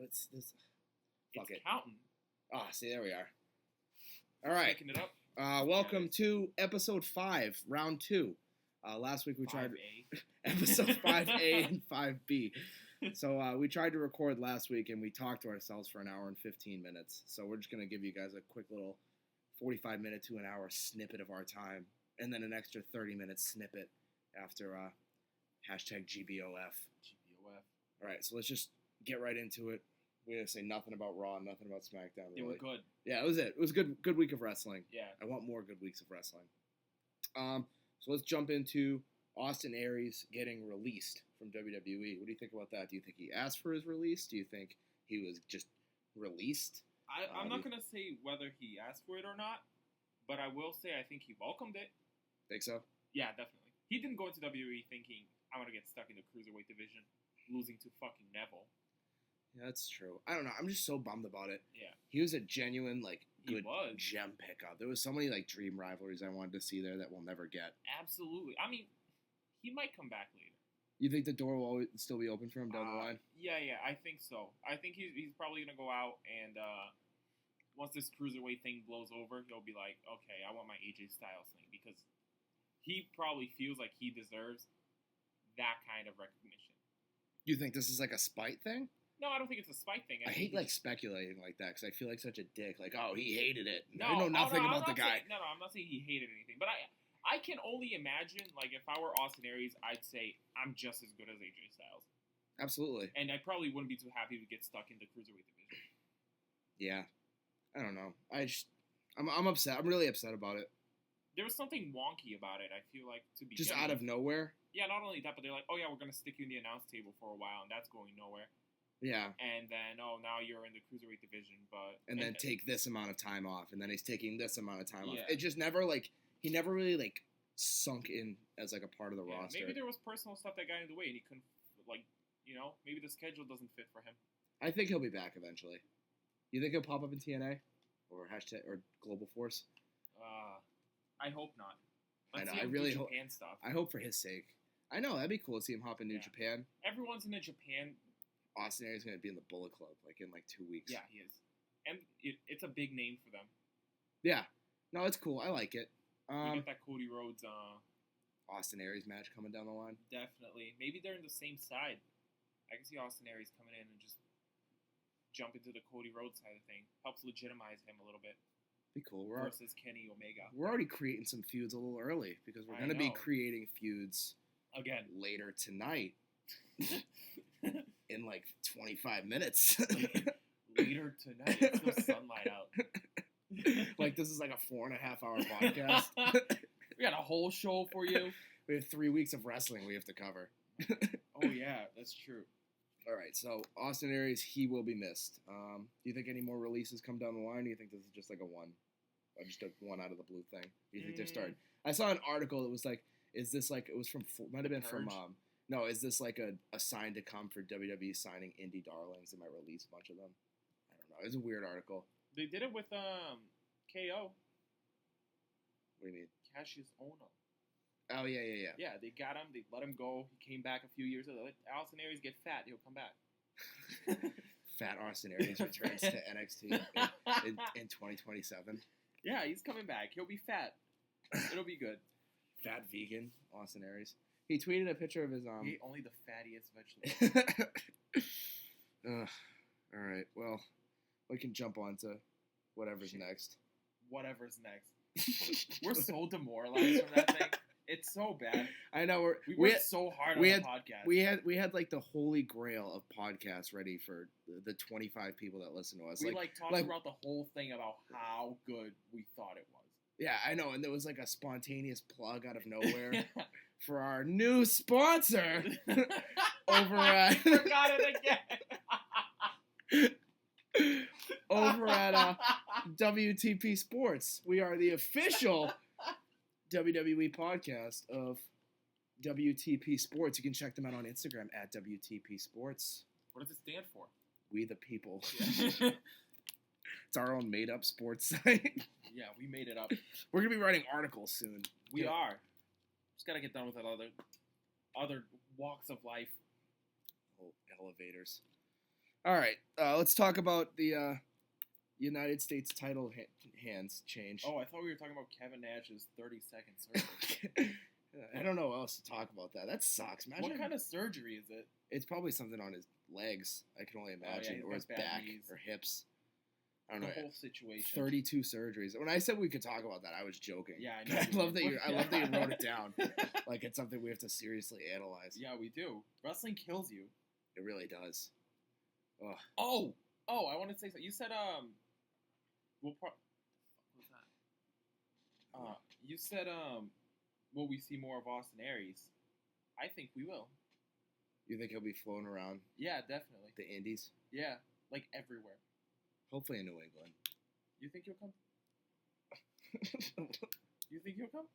It's this. Fuck It's it. counting. Ah, see, there we are. All right. Picking it up. Welcome to episode 5, round 2. Last week we tried 5A. episode 5A and 5B. So we tried to record last week and we talked to ourselves for an hour and 15 minutes. So we're just going to give you guys a quick little 45-minute to an hour snippet of our time. And then an extra 30-minute snippet after hashtag GBOF. GBOF. All right, so let's just get right into it. We're going to say nothing about Raw, nothing about Smackdown. They Really. were good. Yeah, it was it. It was a good week of wrestling. Yeah. I want more good weeks of wrestling. So let's jump into Austin Aries getting released from WWE. What do you think about that? Do you think he asked for his release? Do you think he was just released? I'm not going to say whether he asked for it or not, but I will say I think he welcomed it. Think so? Yeah, definitely. He didn't go into WWE thinking, I'm going to get stuck in the Cruiserweight division, losing to fucking Neville. Yeah, that's true. I don't know. I'm just so bummed about it. Yeah. He was a genuine, good He was. gem pickup. There was so many, dream rivalries I wanted to see there that we'll never get. Absolutely. I mean, he might come back later. You think the door will always still be open for him down the line? Yeah, I think so. I think he's probably going to go out and once this Cruiserweight thing blows over, he'll be like, okay, I want my AJ Styles thing, because he probably feels like he deserves that kind of recognition. You think this is like a spite thing? No, I don't think it's a spite thing. I hate speculating like that because I feel like such a dick. Like, oh, he hated it. No, I know nothing about the guy. I'm not saying he hated anything, but I can only imagine, if I were Austin Aries, I'd say I'm just as good as AJ Styles. Absolutely. And I probably wouldn't be too happy to get stuck in the Cruiserweight division. Yeah. I don't know. I'm upset. I'm really upset about it. There was something wonky about it, I feel like, to be just out of nowhere. Yeah, not only that, but they're like, oh yeah, we're going to stick you in the announce table for a while, and that's going nowhere. Yeah. And then, now you're in the Cruiserweight division, but... And then take this amount of time off, and then he's taking this amount of time off. Yeah. It just never, he never really, sunk in as, a part of the roster. Maybe there was personal stuff that got in the way, and he couldn't, maybe the schedule doesn't fit for him. I think he'll be back eventually. You think he'll pop up in TNA? Or Global Force? I hope not. I know. I really hope. Japan stuff. I hope for his sake. I know that'd be cool to see him hop in New Japan. Everyone's in the Japan. Austin Aries is going to be in the Bullet Club in 2 weeks. Yeah, he is, and it's a big name for them. Yeah, no, it's cool. I like it. We get that Cody Rhodes, Austin Aries match coming down the line. Definitely. Maybe they're in the same side. I can see Austin Aries coming in and just jump into the Cody Rhodes side of the thing. Helps legitimize him a little bit. Be cool. Versus Kenny Omega. We're already creating some feuds a little early because we're going to be creating feuds again later tonight in 25 minutes. Later tonight. It's no sunlight out. This is a 4.5 hour podcast. We got a whole show for you. We have 3 weeks of wrestling we have to cover. Oh yeah, that's true. All right, so Austin Aries, he will be missed. Do you think any more releases come down the line? Or do you think this is just a one? Just a one out of the blue thing? Do you think they're starting? I saw an article that was is this it was from, might have been from, no, is this a sign to come for WWE signing indie darlings? They might release a bunch of them. I don't know. It's a weird article. They did it with KO. What do you mean? Cassius Ohno. Oh, yeah. Yeah, they got him. They let him go. He came back a few years ago. Let Austin Aries get fat. He'll come back. Fat Austin Aries returns to NXT in 2027. Yeah, he's coming back. He'll be fat. It'll be good. Fat vegan Austin Aries. He tweeted a picture of his He ate only the fattiest vegetables. All right. Well, we can jump on to whatever's next. Whatever's next. We're so demoralized from that thing. It's so bad. I know we worked so hard on the podcast. We had the holy grail of podcasts ready for the 25 people that listen to us. We talked about the whole thing about how good we thought it was. Yeah, I know, and there was a spontaneous plug out of nowhere for our new sponsor over at. I forgot it again. Over at WTP Sports. We are the official WWE podcast of WTP Sports. You can check them out on Instagram at WTP Sports. What does it stand for? We the people. Yeah. It's our own made-up sports site. Yeah, we made it up. We're going to be writing articles soon. We are. Just got to get done with that other walks of life. Oh, elevators. All right, let's talk about the United States title hands change. Oh, I thought we were talking about Kevin Nash's 30-second surgery. I don't know what else to talk about that. That sucks. Imagine What kind of surgery is it? It's probably something on his legs. I can only imagine, he's or got his bad back knees. or hips. I don't The know. whole situation. 32 surgeries. When I said we could talk about that, I was joking. Yeah, I know. I love that you wrote it down. Like it's something we have to seriously analyze. Yeah, we do. Wrestling kills you. It really does. Oh, I want to say something. You said what was that? You said will we see more of Austin Aries? I think we will. You think he'll be flown around Yeah, definitely. the Indies? Yeah, like everywhere. Hopefully in New England. You think he'll come? You think he'll come?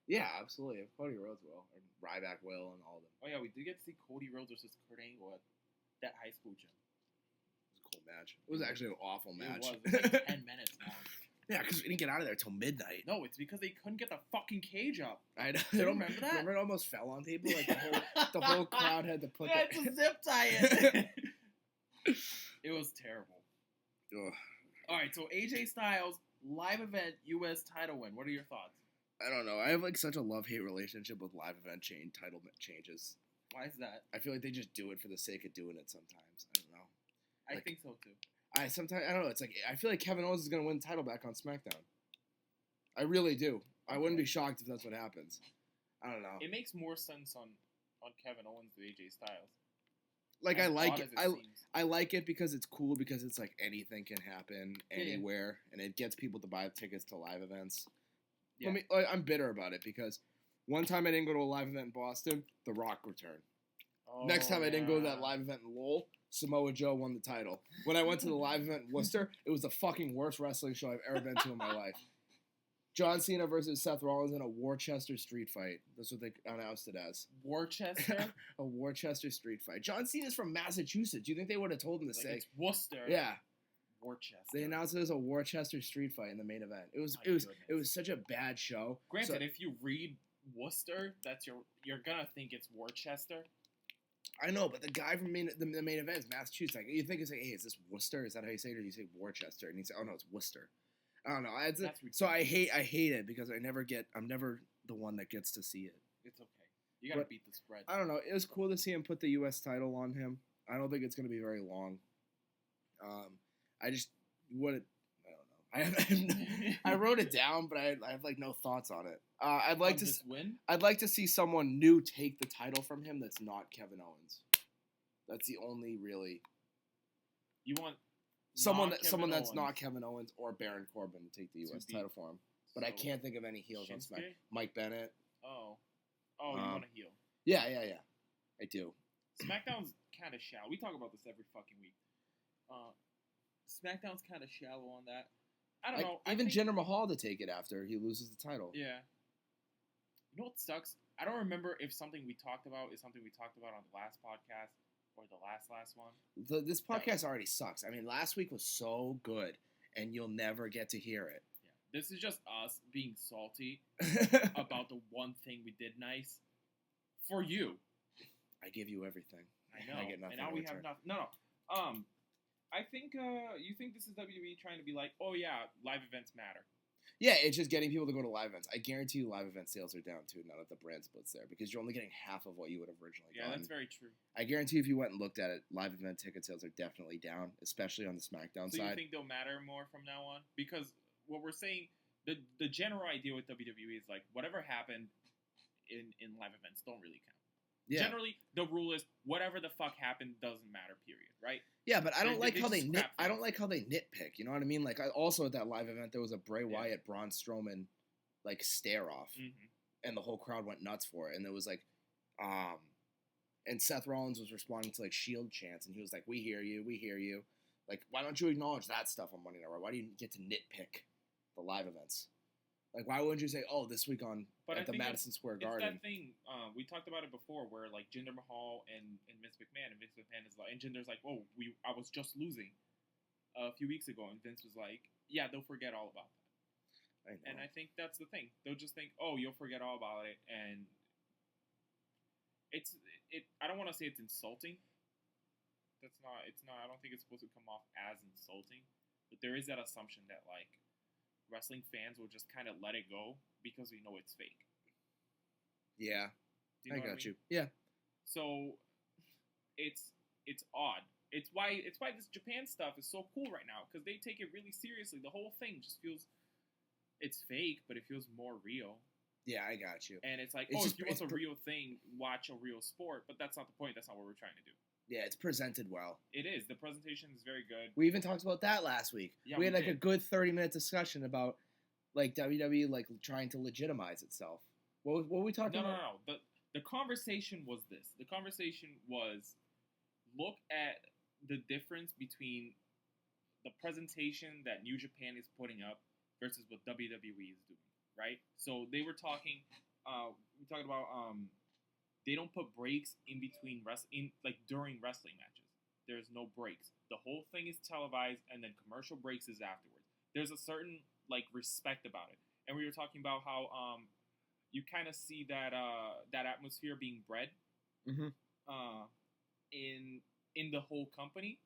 Yeah, absolutely. Cody Rhodes will. Or Ryback will and all of them. Oh yeah, we did get to see Cody Rhodes versus Kurt Angle at that high school gym. It was a cool match. It was actually an awful match. It was like 10 minutes long. Yeah, because we didn't get out of there till midnight. No, it's because they couldn't get the fucking cage up. I know. You don't remember that? Remember it almost fell on people? Like the whole crowd had to put They had to zip tie it. It was terrible. Ugh. All right, so AJ Styles live event U.S. title win. What are your thoughts? I don't know. I have like such a love-hate relationship with live event title changes. Why is that? I feel like they just do it for the sake of doing it sometimes. I don't know. I Like- think so too. I don't know. It's like I feel like Kevin Owens is gonna win the title back on SmackDown. I really do. I wouldn't be shocked if that's what happens. I don't know. It makes more sense on Kevin Owens than AJ Styles. Like As I like odd it. as seems. I like it because it's cool because it's like anything can happen Yeah. anywhere and it gets people to buy tickets to live events. Yeah. I'm bitter about it because one time I didn't go to a live event in Boston, The Rock returned. Next time I didn't go to that live event in Lowell, Samoa Joe won the title. When I went to the live event in Worcester, it was the fucking worst wrestling show I've ever been to in my life. John Cena versus Seth Rollins in a Worcester street fight. That's what they announced it as. Worcester? A Worcester street fight. John Cena's from Massachusetts. Do you think they would have told him to Like say? it's Worcester. Yeah. Worcester. They announced it as a Worcester street fight in the main event. It was such a bad show. Granted, So- if you read Worcester, you're gonna think it's Worcester. I know, but the guy from the main event is Massachusetts. Like, you think it's like, hey, is this Worcester? Is that how you say it? Or do you say Worcester? And he said, oh no, it's Worcester. I don't know. So I hate it because I'm never the one that gets to see it. It's okay. You gotta But- beat the spread. I don't know. It was cool to see him put the U.S. title on him. I don't think it's going to be very long. I don't know. I wrote it down, but I have like no thoughts on it. I'd like to win. I'd like to see someone new take the title from him that's not Kevin Owens. That's the only really You want someone not that's Kevin not Owens. Kevin Owens or Baron Corbin to take the To U.S. be- title for him. But I So, can't think of any heels on Shinsuke? SmackDown. Mike Bennett. Oh, you Um, want to heal? Yeah. I do. SmackDown's kind of shallow. We talk about this every fucking week. SmackDown's kind of shallow on that. I don't know. Even I think, Jinder Mahal to take it after he loses the title. Yeah. You know what sucks? I don't remember if something we talked about is something we talked about on the last podcast or the last one. This podcast already sucks. I mean, last week was so good, and you'll never get to hear it. Yeah. This is just us being salty about the one thing we did nice for you. I give you everything. I know. I get nothing and now in we return. have nothing. No. I think you think this is WWE trying to be like, oh yeah, live events matter. Yeah, it's just getting people to go to live events. I guarantee you live event sales are down too now that the brand split's there because you're only getting half of what you would have originally Yeah, done. that's very true. I guarantee you if you went and looked at it, live event ticket sales are definitely down, especially on the SmackDown So you side. think they'll matter more from now on? Because what we're saying, the general idea with WWE is like whatever happened in live events don't really count. Yeah. Generally, the rule is whatever the fuck happened doesn't matter. Period. Right? Yeah, but I don't They like how just scrap I don't things. like how they nitpick. You know what I mean? Like, also at that live event, there was a Bray Wyatt Braun Strowman like stare off, Mm-hmm. and the whole crowd went nuts for it. And there was like, and Seth Rollins was responding to like Shield chants, and he was like, "We hear you, we hear you." Like, why don't you acknowledge that stuff on Monday Night Raw? Why do you get to nitpick the live events? Like, why wouldn't you say, "Oh, this week at the think Madison Square It's Garden"? that thing. We talked about it before, where like Jinder Mahal and Vince McMahon, and Vince McMahon is like, and Jinder's like, "Oh, I was just losing a few weeks ago," and Vince was like, "Yeah, they'll forget all about that." I know. And I think that's the thing. They'll just think, "Oh, you'll forget all about it," and I don't want to say it's insulting, That's not. It's not. I don't think it's supposed to come off as insulting, but there is that assumption that like wrestling fans will just kind of let it go because we know it's fake. Yeah, Do you know I what got mean? you. Yeah, So it's odd. It's why this Japan stuff is so cool right now because they take it really seriously. The whole thing just feels it's fake, but it feels more real. yeah, I got you. And it's like, It's just- if you want it's a real thing, watch a real sport. But that's not the point. That's not what we're trying to do. Yeah, it's presented well. It is. The presentation is very good. We even talked about that last week. Yeah, we had we like a did. good 30-minute discussion about like WWE like trying to legitimize itself. What were we talking No. about? The conversation was this. The conversation was look at the difference between the presentation that New Japan is putting up versus what WWE is doing, right? So they were talking. We talked about they don't put breaks in between during wrestling matches. There's no breaks. The whole thing is televised, and then commercial breaks is afterwards. There's a certain like respect about it, and we were talking about how you kind of see that that atmosphere being bred Mm-hmm. in the whole company,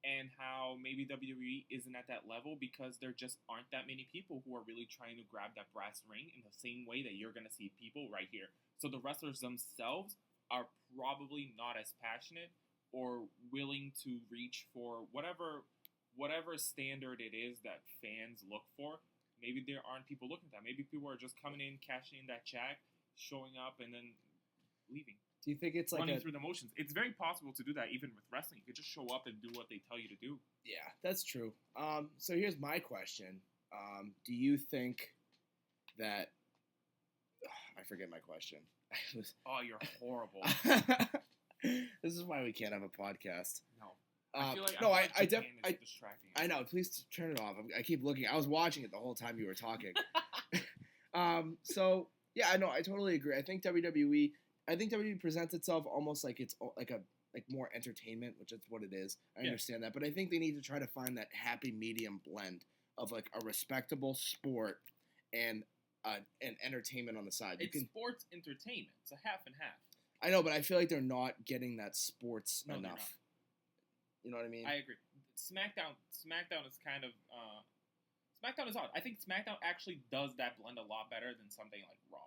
and how maybe WWE isn't at that level because there just aren't that many people who are really trying to grab that brass ring in the same way that you're gonna see people right here. So the wrestlers themselves are probably not as passionate or willing to reach for whatever standard it is that fans look for. Maybe there aren't people looking at that. Maybe people are just coming in, cashing in that check, showing up, and then leaving. Do you think it's like Running through the motions. It's very possible to do that even with wrestling. You could just show up and do what they tell you to do. Yeah, that's true. So here's my question. Do you think that I forget my question. Oh, you're horrible. This is why we can't have a podcast. No. I feel like Japan is distracting. I know. Please turn it off. I keep looking. I was watching it the whole time you were talking. So yeah, I know. I totally agree. I think WWE presents itself almost like it's like more entertainment, which is what it is. I understand that, but I think they need to try to find that happy medium blend of like a respectable sport and entertainment on the side. It's sports entertainment. It's a half and half. I know, but I feel like they're not getting that sports No, they're enough. not. You know what I mean? I agree. SmackDown is kind of SmackDown is odd. I think SmackDown actually does that blend a lot better than something like Raw.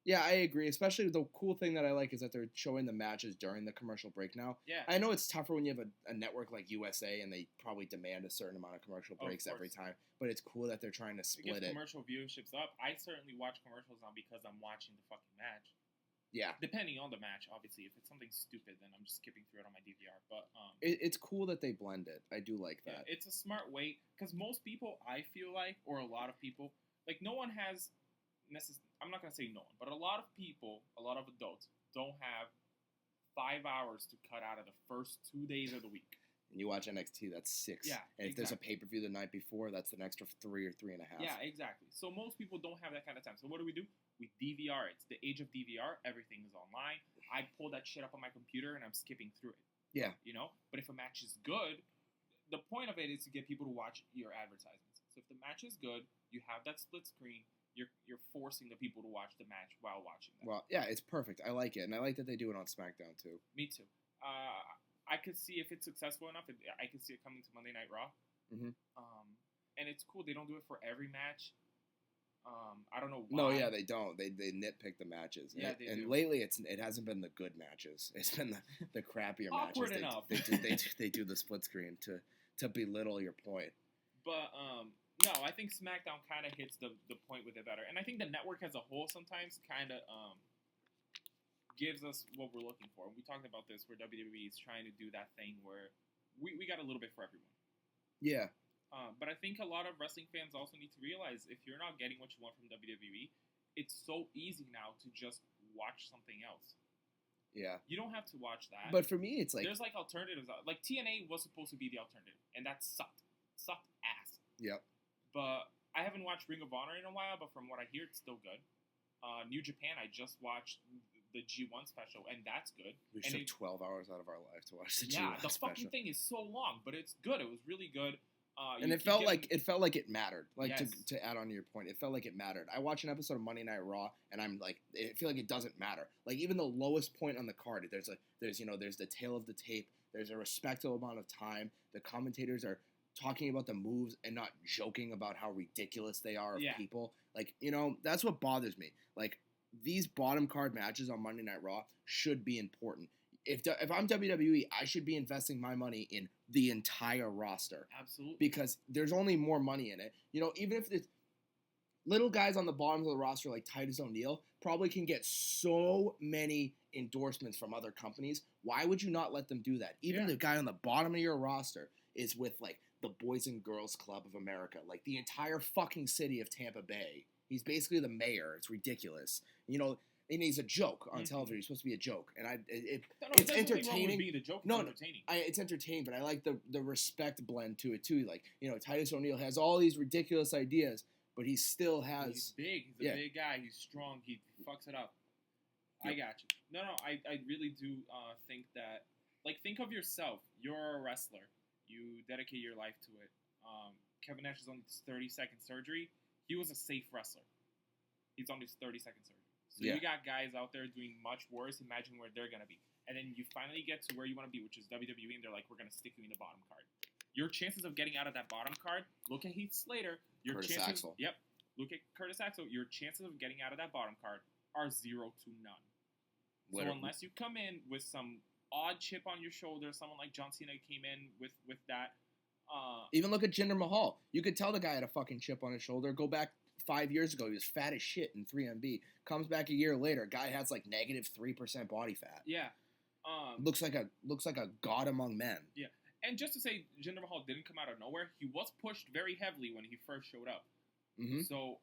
Yeah, I agree. Especially the cool thing that I like is that they're showing the matches during the commercial break now. Yeah. I know it's tougher when you have a network like USA and they probably demand a certain amount of commercial Of breaks every course. time. But it's cool that they're trying to It split gives it. commercial viewerships up. I certainly watch commercials now because I'm watching the fucking match. Yeah. Depending on the match, obviously. If it's something stupid, then I'm just skipping through it on my DVR. But It's cool that they blend it. I do like yeah, that. it's a smart way because most people, I feel like, or a lot of people, like no one has I'm not gonna say no one, but a lot of people, a lot of adults, don't have 5 hours to cut out of the first 2 days of the week. And you watch NXT, that's 6. Yeah, And if there's a exactly. pay-per-view the night before, that's an extra 3 or 3.5. Yeah, exactly. So most people don't have that kind of time. So what do? We DVR. It's the age of DVR. Everything is online. I pull that shit up on my computer and I'm skipping through it. Yeah. You know? But if a match is good, the point of it is to get people to watch your advertisements. So if the match is good, you have that split screen. You're forcing the people to watch the match while watching that. Well, yeah, it's perfect. I like it. And I like that they do it on SmackDown, too. Me too. I could see if it's successful enough. I could see it coming to Monday Night Raw. Mhm. And it's cool. They don't do it for every match. I don't know why. No, yeah, they don't. They nitpick the matches. Yeah, and, they and do. lately it hasn't been the good matches. It's been the crappier Awkward matches. enough. They do the split screen to belittle your point. But no, I think SmackDown kind of hits the point with it better, and I think the network as a whole sometimes kind of gives us what we're looking for. We talked about this where WWE is trying to do that thing where we got a little bit for everyone. Yeah. But I think a lot of wrestling fans also need to realize if you're not getting what you want from WWE, it's so easy now to just watch something else. Yeah. You don't have to watch that. But for me, it's like there's like alternatives. Like TNA was supposed to be the alternative, and that sucked. Sucked ass. Yep. But I haven't watched Ring of Honor in a while, but from what I hear, it's still good. New Japan, I just watched the G1 special, and that's good. We And took 12 hours out of our life to watch the yeah, G1 the special. fucking thing is so long, but it's good. It was really good. And it felt like it mattered. Like Yes. to add on to your point, it felt like it mattered. I watch an episode of Monday Night Raw, and I'm like, I feel like it doesn't matter. Like even the lowest point on the card, there's the tail of the tape There's a respectable amount of time. The commentators are talking about the moves and not joking about how ridiculous they are of people. Like, that's what bothers me. Like, these bottom card matches on Monday Night Raw should be important. If I'm WWE, I should be investing my money in the entire roster. Absolutely. Because there's only more money in it. Even if it's little guys on the bottom of the roster like Titus O'Neil probably can get so many endorsements from other companies. Why would you not let them do that? Even the guy on the bottom of your roster is with, like, the Boys and Girls Club of America. Like, the entire fucking city of Tampa Bay. He's basically the mayor. It's ridiculous. And he's a joke on television. He's supposed to be a joke, and it's entertaining. Being a joke, no, entertaining. It's entertaining, but I like the respect blend to it too. Like, Titus O'Neil has all these ridiculous ideas, but he still has. He's big. He's a big guy. He's strong. He fucks it up. Yep. I got you. No, I really do think that. Like, think of yourself. You're a wrestler. You dedicate your life to it. Kevin Nash is on his 30-second surgery. He was a safe wrestler. He's on his 30-second surgery. So you got guys out there doing much worse. Imagine where they're going to be. And then you finally get to where you want to be, which is WWE, and they're like, we're going to stick you in the bottom card. Your chances of getting out of that bottom card, look at Heath Slater. Curtis Axel. Yep. Look at Curtis Axel. Your chances of getting out of that bottom card are 0 to none. Literally. So unless you come in with some odd chip on your shoulder, someone like John Cena came in with that. Even look at Jinder Mahal. You could tell the guy had a fucking chip on his shoulder. Go back 5 years ago, he was fat as shit in 3MB. Comes back a year later, guy has like -3% body fat. Yeah. Looks like a god among men. Yeah. And just to say, Jinder Mahal didn't come out of nowhere. He was pushed very heavily when he first showed up. Mm-hmm. So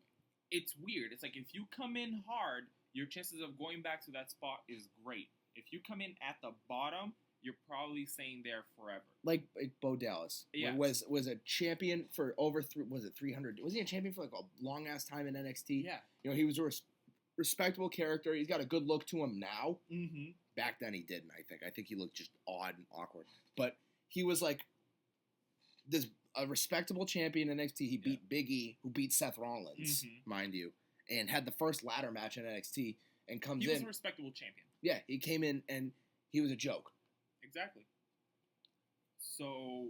it's weird. It's like if you come in hard, your chances of going back to that spot is great. If you come in at the bottom, you're probably staying there forever. Like Bo Dallas. Yeah. Was a champion for over 300? Was he a champion for like a long ass time in NXT? Yeah. He was a respectable character. He's got a good look to him now. Mm-hmm. Back then he didn't. I think he looked just odd and awkward. But he was like a respectable champion in NXT. He beat Big E, who beat Seth Rollins, mind you, and had the first ladder match in NXT. And comes in. He was a respectable champion. Yeah, he came in and he was a joke. Exactly. So,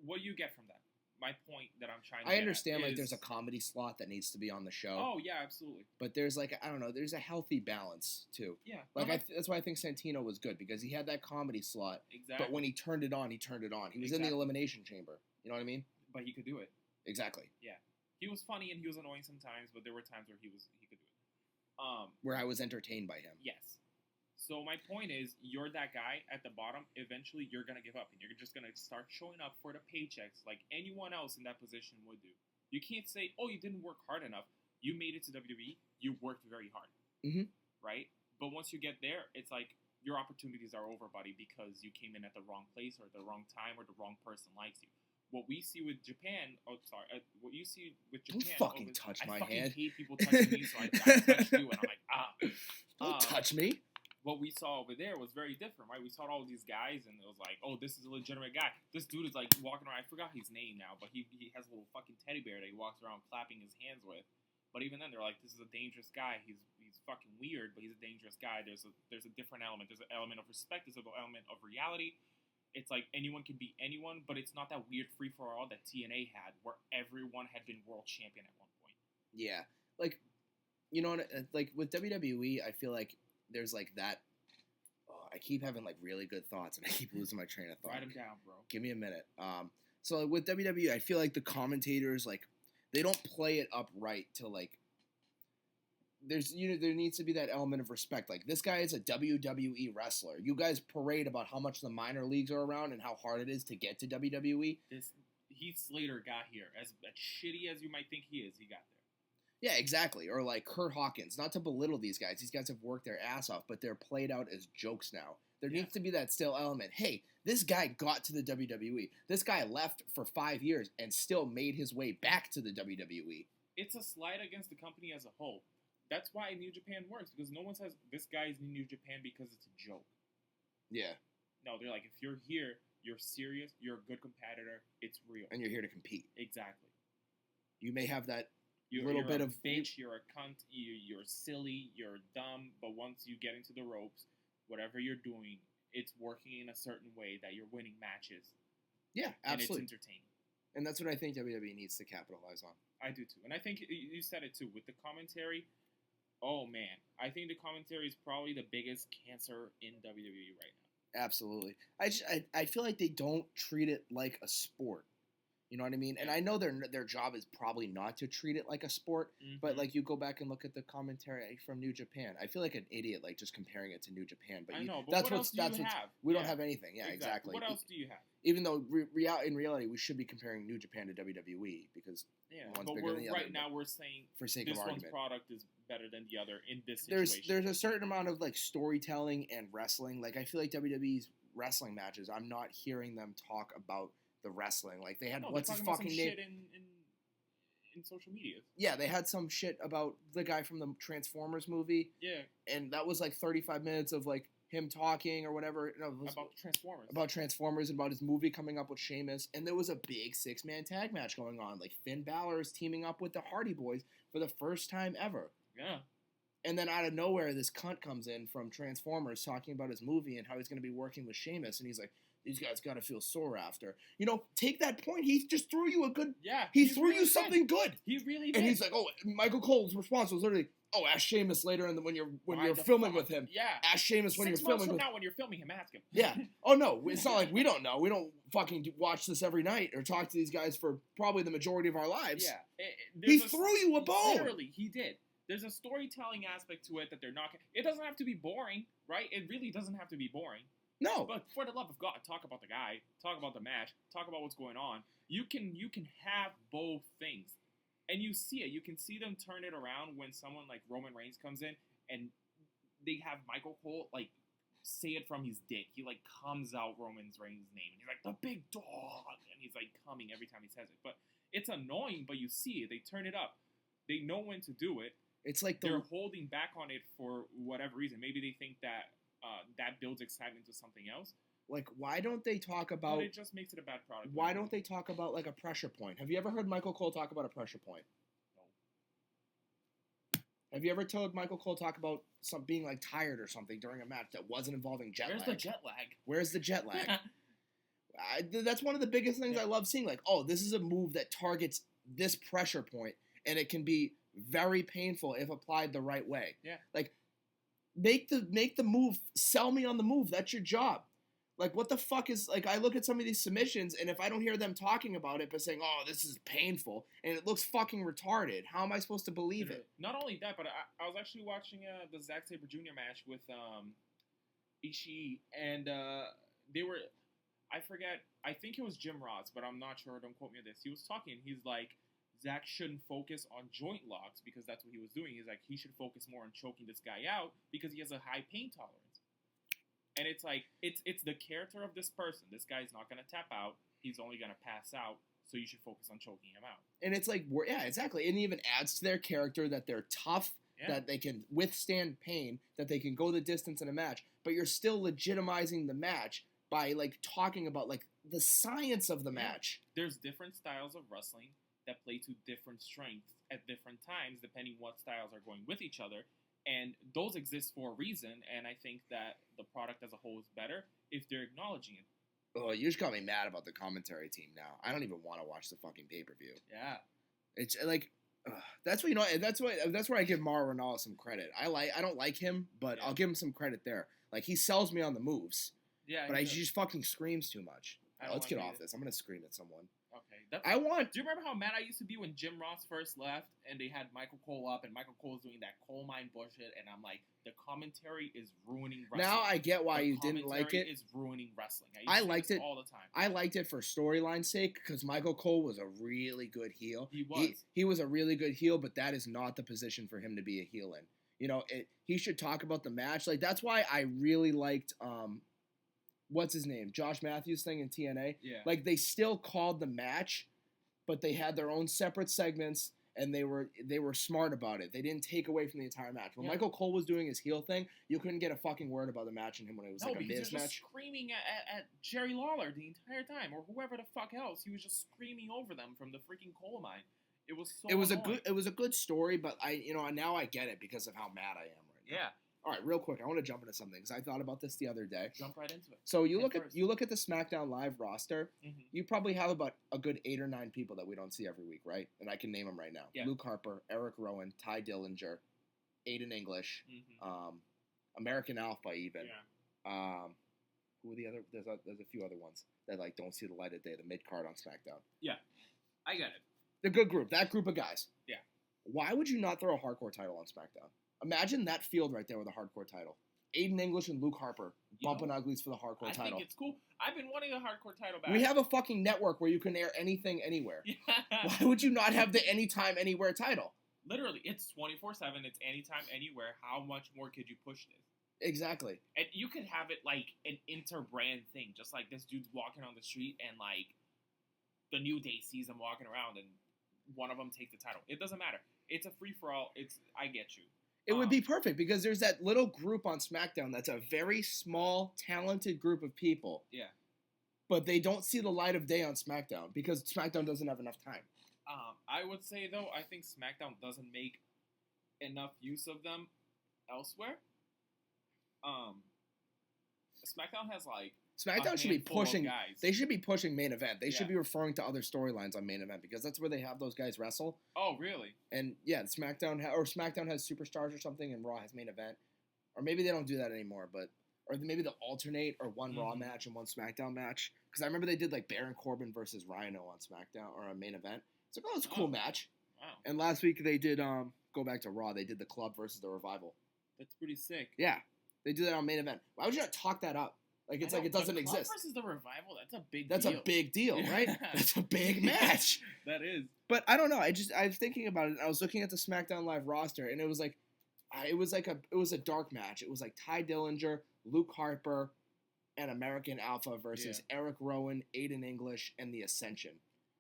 what do you get from that? My point that I'm trying to I understand, like, there's a comedy slot that needs to be on the show. Oh, yeah, absolutely. But there's, like, I don't know, there's a healthy balance, too. Yeah. Like, that's why I think Santino was good, because he had that comedy slot. Exactly. But when he turned it on, he turned it on. He was in the Elimination Chamber. You know what I mean? But he could do it. Exactly. Yeah. He was funny and he was annoying sometimes, but there were times where he could do it. Where I was entertained by him. Yes. So my point is, you're that guy at the bottom. Eventually, you're going to give up, and you're just going to start showing up for the paychecks like anyone else in that position would do. You can't say, oh, you didn't work hard enough. You made it to WWE. You worked very hard. Mm-hmm. Right? But once you get there, it's like your opportunities are over, buddy, because you came in at the wrong place or the wrong time or the wrong person likes you. What we see with Japan, what you see with Japan. Don't fucking touch my hand. I fucking hate people touching me, so I touched you, and I'm like, Don't touch me. What we saw over there was very different, right? We saw all these guys, and it was like, oh, this is a legitimate guy. This dude is like walking around. I forgot his name now, but he has a little fucking teddy bear that he walks around clapping his hands with. But even then, they're like, this is a dangerous guy. He's fucking weird, but he's a dangerous guy. There's a different element. There's an element of respect. There's an element of reality. It's like anyone can beat anyone, but it's not that weird free-for-all that TNA had, where everyone had been world champion at one point. Yeah. Like, like with WWE, I feel like there's like that. Oh, I keep having like really good thoughts, and I keep losing my train of thought. Write them down, bro. Give me a minute. So like, with WWE, I feel like the commentators, like, they don't play it up right to like. There needs to be that element of respect. Like, this guy is a WWE wrestler. You guys parade about how much the minor leagues are around and how hard it is to get to WWE. Heath Slater got here. As shitty as you might think he is, he got there. Yeah, exactly. Or like Kurt Hawkins. Not to belittle these guys. These guys have worked their ass off, but they're played out as jokes now. There needs to be that still element. Hey, this guy got to the WWE. This guy left for 5 years and still made his way back to the WWE. It's a slight against the company as a whole. That's why New Japan works, because no one says this guy is in New Japan because it's a joke. Yeah. No, they're like, if you're here, you're serious, you're a good competitor, it's real. And you're here to compete. Exactly. You may have that you're little bit of... bitch, you're a cunt, you're silly, you're dumb, but once you get into the ropes, whatever you're doing, it's working in a certain way that you're winning matches. Yeah, absolutely. And it's entertaining. And that's what I think WWE needs to capitalize on. I do too. And I think you said it too. With the commentary, oh man. I think the commentary is probably the biggest cancer in WWE right now. Absolutely. I feel like they don't treat it like a sport. You know what I mean? And I know their job is probably not to treat it like a sport, but like you go back and look at the commentary from New Japan. I feel like an idiot like just comparing it to New Japan. But I know, but that's what else do you have? We don't have anything. Yeah, exactly. What else do you have? Even though in reality we should be comparing New Japan to WWE because one's bigger than the other. Right now we're saying for sake this of one's argument, product is better than the other in this situation. There's a certain amount of like storytelling and wrestling. Like I feel like WWE's wrestling matches, I'm not hearing them talk about the wrestling. Like they had what's his fucking name shit in social media. Yeah, they had some shit about the guy from the Transformers movie. Yeah, and that was like 35 minutes of like him talking or whatever. No, about Transformers. About Transformers and about his movie coming up with Sheamus. And there was a big 6-man tag match going on. Like Finn Balor is teaming up with the Hardy Boys for the first time ever. Yeah. And then out of nowhere, this cunt comes in from Transformers talking about his movie and how he's going to be working with Sheamus. And he's like, these guys got to feel sore after. You know, take that point. He just threw you a good... Yeah. He threw you something good. He really did. And he's like, oh, Michael Cole's response was literally, oh, ask Sheamus later when you're filming with him. Yeah. Ask Sheamus when you're filming with him. 6 months from now when you're filming him, ask him. Yeah. Oh, no. It's not like we don't know. We don't fucking watch this every night or talk to these guys for probably the majority of our lives. Yeah. He threw you a bone. Literally, he did. There's a storytelling aspect to it that they're not... It doesn't have to be boring, right? It really doesn't have to be boring. No. But for the love of God, talk about the guy, talk about the match, talk about what's going on. You can have both things. And you see it. You can see them turn it around when someone like Roman Reigns comes in and they have Michael Cole, like, say it from his dick. He, like, comes out Roman Reigns' name. And he's like, the big dog. And he's, like, coming every time he says it. But it's annoying, but you see it. They turn it up. They know when to do it. It's like they're holding back on it for whatever reason. Maybe they think that that builds excitement to something else. Like, why don't they talk about... But it just makes it a bad product. Why don't they talk about, like, a pressure point? Have you ever heard Michael Cole talk about a pressure point? No. Have you ever heard Michael Cole talk about being, like, tired or something during a match that wasn't involving jet lag? Where's the jet lag? Where's the jet lag? That's one of the biggest things I love seeing. Like, oh, this is a move that targets this pressure point, and it can be very painful if applied the right way. Yeah. Like, make the move, sell me on the move. That's your job. Like, what the fuck is, like, I look at some of these submissions, and if I don't hear them talking about it, but saying, oh, this is painful, and it looks fucking retarded, how am I supposed to believe it? Not only that, but I was actually watching the Zack Sabre Jr. match with Ishii, and they were, I forget, I think it was Jim Ross, but I'm not sure, don't quote me on this. He was talking, he's like, Zack shouldn't focus on joint locks because that's what he was doing. He's like, he should focus more on choking this guy out because he has a high pain tolerance. And it's like, it's the character of this person. This guy's not going to tap out. He's only going to pass out. So you should focus on choking him out. And it's like, yeah, exactly. It even adds to their character that they're tough, that they can withstand pain, that they can go the distance in a match. But you're still legitimizing the match by, like, talking about, like, the science of the match. There's different styles of wrestling that play to different strengths at different times, depending what styles are going with each other. And those exist for a reason, and I think that the product as a whole is better if they're acknowledging it. Oh, you just got me mad about the commentary team now. I don't even want to watch the fucking pay-per-view. Yeah. It's like, that's what, you know, that's where I give Mauro Ranallo some credit. I don't like him, but I'll give him some credit there. Like, he sells me on the moves. Yeah. But he just fucking screams too much. Let's get off this. I'm going to scream at someone. Okay. Do you remember how mad I used to be when Jim Ross first left and they had Michael Cole up and Michael Cole was doing that coal mine bullshit and I'm like, the commentary is ruining wrestling. Now I get why you didn't like it. Is ruining wrestling. I liked it all the time. I liked it for storyline's sake because Michael Cole was a really good heel. He was. He was a really good heel, but that is not the position for him to be a heel in. You know, he should talk about the match. Like, that's why I really liked what's his name? Josh Matthews thing in TNA. Yeah. Like, they still called the match, but they had their own separate segments, and they were smart about it. They didn't take away from the entire match. When Michael Cole was doing his heel thing, you couldn't get a fucking word about the match in him when it was like a Miz match. No, because he was just screaming at Jerry Lawler the entire time, or whoever the fuck else. He was just screaming over them from the freaking coal mine. It was so annoying. It was a good story, but now I get it because of how mad I am right now. Yeah. All right, real quick, I want to jump into something because I thought about this the other day. Jump right into it. So you Head look at first. you look at the SmackDown Live roster. Mm-hmm. You probably have about a good 8 or 9 people that we don't see every week, right? And I can name them right now: Yeah. Luke Harper, Eric Rowan, Ty Dillinger, Aiden English, Mm-hmm. American Alpha, even. Yeah. Who are the other? There's a few other ones that like don't see the light of day. The mid card on SmackDown. I get it. The good group. That group of guys. Yeah. Why would you not throw a hardcore title on SmackDown? Imagine that field right there with a hardcore title. Aiden English and Luke Harper bumping uglies for the hardcore title. I think it's cool. I've been wanting a hardcore title back. We have a fucking network where you can air anything anywhere. Yeah. Why would you not have the anytime, anywhere title? Literally, it's 24/7. It's anytime, anywhere. How much more could you push this? Exactly. And you could have it like an inter-brand thing, just like this dude's walking on the street and like the New Day sees him walking around and one of them takes the title. It doesn't matter. It's a free-for-all. I get you. It would be perfect because there's that little group on SmackDown that's a very small, talented group of people. Yeah. But they don't see the light of day on SmackDown because SmackDown doesn't have enough time. I would say, though, I think SmackDown doesn't make enough use of them elsewhere. SmackDown has, like, SmackDown should be handful of pushing. guys. They should be pushing main event. They should Yeah. be referring to other storylines on main event because that's where they have those guys wrestle. Oh, really? And yeah, SmackDown SmackDown has superstars or something, and Raw has main event, or maybe they don't do that anymore. But or maybe they'll alternate or one Raw match and one SmackDown match. Because I remember they did like Baron Corbin versus Rhino on SmackDown or on main event. It's like, oh, it's a cool match. Wow. And last week they did go back to Raw. They did the Club versus the Revival. That's pretty sick. Yeah, they did that on main event. Why would you not talk that up? Like it's like it doesn't exist. Versus the Revival, that's a big That's deal. a big deal, right? Yeah. That's a big match. That is. But I don't know. I was thinking about it. And I was looking at the SmackDown Live roster, and it was like a dark match. It was like Ty Dillinger, Luke Harper, and American Alpha versus Eric Rowan, Aiden English, and the Ascension.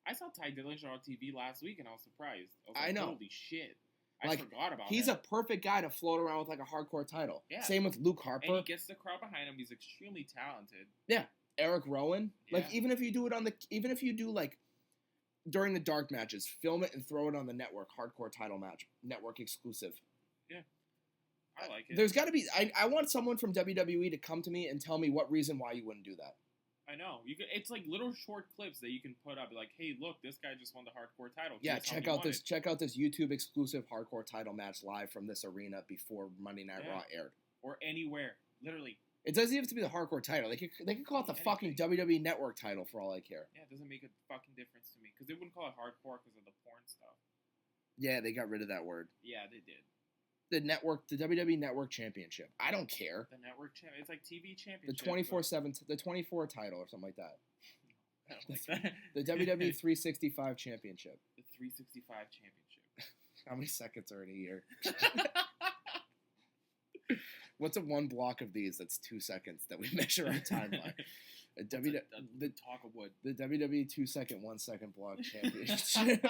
I saw Ty Dillinger on TV last week, and I was surprised. I know. Holy shit. I Like, forgot about He's him. a perfect guy to float around with like a hardcore title. Yeah. Same with Luke Harper. And he gets the crowd behind him. He's extremely talented. Eric Rowan. Like Yeah. even if you do like during the dark matches, film it and throw it on the network, hardcore title match, network exclusive. I like it. There's got to be. I want someone from WWE to come to me and tell me what reason why you wouldn't do that. I know. It's like little short clips that you can put up. Like, hey, look, this guy just won the hardcore title. Yeah, Here's how check he out won this. it. Check out this YouTube exclusive hardcore title match live from this arena before Monday Night Raw aired. Or anywhere. Literally. It doesn't have to be the hardcore title. They could call it the fucking WWE Network title for all I care. Yeah, it doesn't make a fucking difference to me. Because they wouldn't call it hardcore because of the porn stuff. Yeah, they got rid of that word. Yeah, they did. The WWE Network Championship. I don't care. The network champ. It's like TV The championship. 24/7, the 24 title or something like that. I don't like that. The WWE 365 Championship. The 365 championship. How many seconds are in a year? What's a one block of these that's 2 seconds that we measure our time by? The talk of wood. The WWE 2 second, 1 second block championship.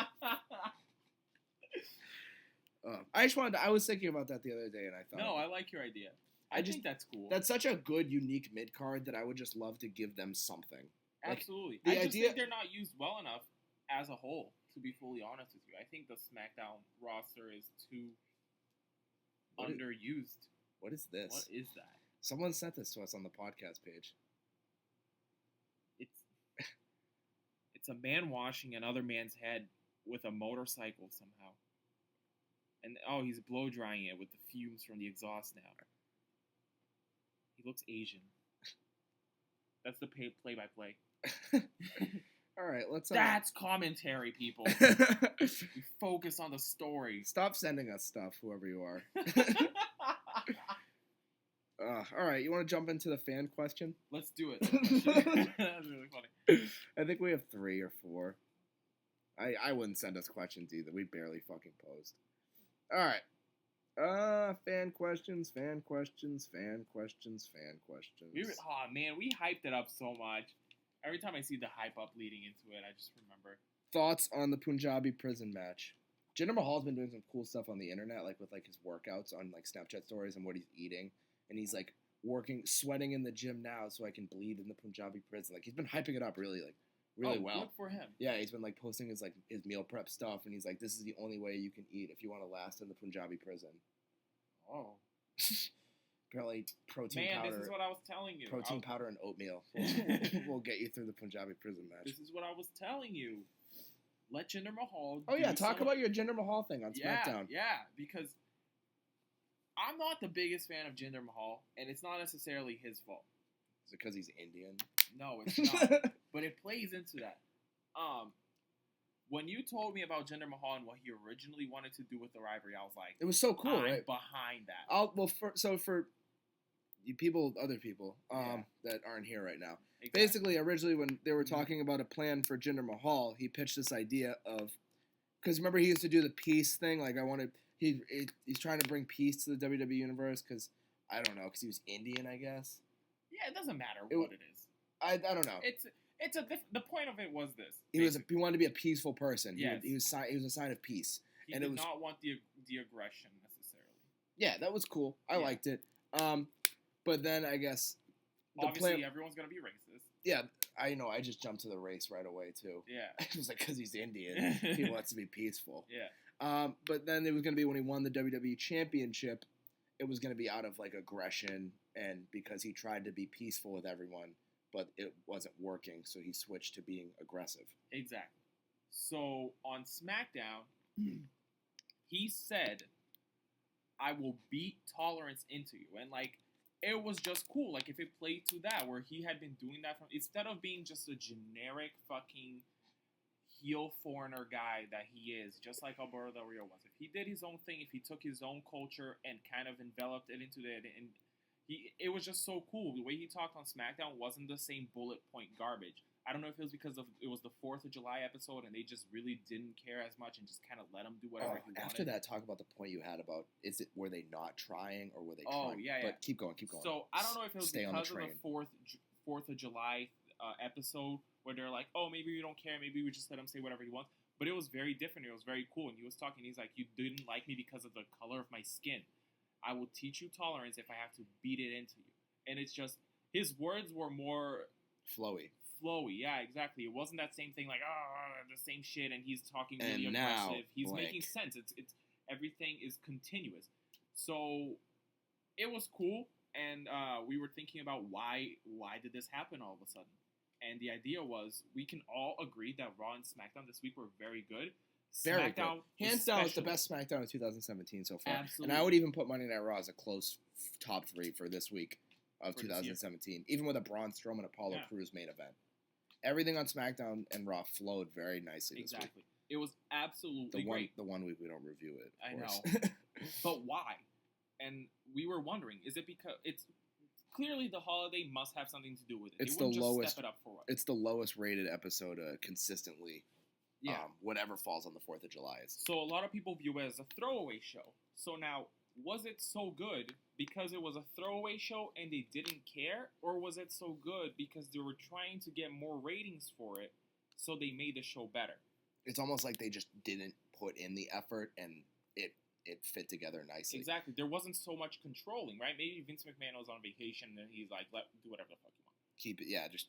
I was thinking about that the other day, and I thought, No, I like your idea. I think that's cool. that's such a good, unique mid card that I would just love to give them something. Like, Absolutely. the I just idea- think they're not used well enough as a whole, to be fully honest with you. I think the SmackDown roster is too underused. What is this? What is that? Someone sent this to us on the podcast page. It's a man washing another man's head with a motorcycle somehow. And he's blow drying it with the fumes from the exhaust now. He looks Asian. That's the play-by-play. All right, let's. That's commentary, people. We focus on the story. Stop sending us stuff, whoever you are. All right, you want to jump into the fan question? Let's do it. That's really funny. I think we have 3 or 4. I wouldn't send us questions either. We barely fucking post. All right. Fan questions. We hyped it up so much. Every time I see the hype up leading into it, I just remember. Thoughts on the Punjabi prison match? Jinder Mahal's been doing some cool stuff on the internet, like with like his workouts on like Snapchat stories and what he's eating, and he's like sweating in the gym now so I can bleed in the Punjabi prison. Like he's been hyping it up really well. Good for him. Yeah, he's been like posting his meal prep stuff, and he's like, this is the only way you can eat if you want to last in the Punjabi prison. Oh. Probably protein Man, powder. this is what I was telling you. Protein powder and oatmeal will get you through the Punjabi prison match. This is what I was telling you. Let Jinder Mahal. Oh yeah, talk about your Jinder Mahal thing on SmackDown. Yeah, because I'm not the biggest fan of Jinder Mahal, and it's not necessarily his fault. Is it because he's Indian? No, it's not. But it plays into that. When you told me about Jinder Mahal and what he originally wanted to do with the rivalry, I was like, it was so cool, right? Behind that. For you people, other people that aren't here right now. Exactly. Basically, originally when they were talking about a plan for Jinder Mahal, he pitched this idea of, because remember he used to do the peace thing, like he's trying to bring peace to the WWE universe because I don't know, because he was Indian, I guess. Yeah, it doesn't matter what it is. I don't know. The point of it was this. He wanted to be a peaceful person. Yes. He was a sign of peace. He did not want the aggression necessarily. Yeah, that was cool. I liked it. But then I guess obviously everyone's gonna be racist. Yeah, I know. I just jumped to the race right away too. Yeah, it was like because he's Indian, he wants to be peaceful. Yeah. But then it was gonna be when he won the WWE Championship, it was gonna be out of like aggression and because he tried to be peaceful with everyone, but it wasn't working, so he switched to being aggressive. Exactly. So on SmackDown, he said, "I will beat tolerance into you," and like. It was just cool, like, if it played to that, where he had been doing that instead of being just a generic fucking heel foreigner guy that he is, just like Alberto Del Rio was. If he did his own thing, if he took his own culture and kind of enveloped it into it, and it was just so cool. The way he talked on SmackDown wasn't the same bullet point garbage. I don't know if it was because it was the 4th of July episode and they just really didn't care as much and just kind of let him do whatever he wanted. After that, talk about the point you had about were they not trying or were they trying? Oh, yeah. But keep going. So I don't know if it was because of the 4th of July episode where they're like, oh, maybe we don't care, maybe we just let him say whatever he wants. But it was very different. It was very cool. And he was talking, he's like, you didn't like me because of the color of my skin. I will teach you tolerance if I have to beat it into you. And it's just, his words were more... flowy, yeah, exactly. It wasn't that same thing like, the same shit, and he's talking really aggressive. He's making sense. It's everything is continuous. So it was cool, and we were thinking about why did this happen all of a sudden? And the idea was we can all agree that Raw and SmackDown this week were very good. Very good. Hands down, it's the best SmackDown of 2017 so far. Absolutely. And I would even put Monday Night Raw as a close top 3 for this week of 2017, even with a Braun Strowman Apollo Crews main event. Everything on SmackDown and Raw flowed very nicely this week. It was absolutely great. The 1 week we don't review it. I know. But why? And we were wondering, is it because it's clearly the holiday must have something to do with it. It's they the lowest. Step it up for what? It's the lowest rated episode consistently. Yeah. Whatever falls on the 4th of July. So a lot of people view it as a throwaway show. So now, was it so good because it was a throwaway show and they didn't care? Or was it so good because they were trying to get more ratings for it, so they made the show better? It's almost like they just didn't put in the effort and it fit together nicely. Exactly. There wasn't so much controlling, right? Maybe Vince McMahon was on vacation and he's like, do whatever the fuck you want. Keep it, yeah, just...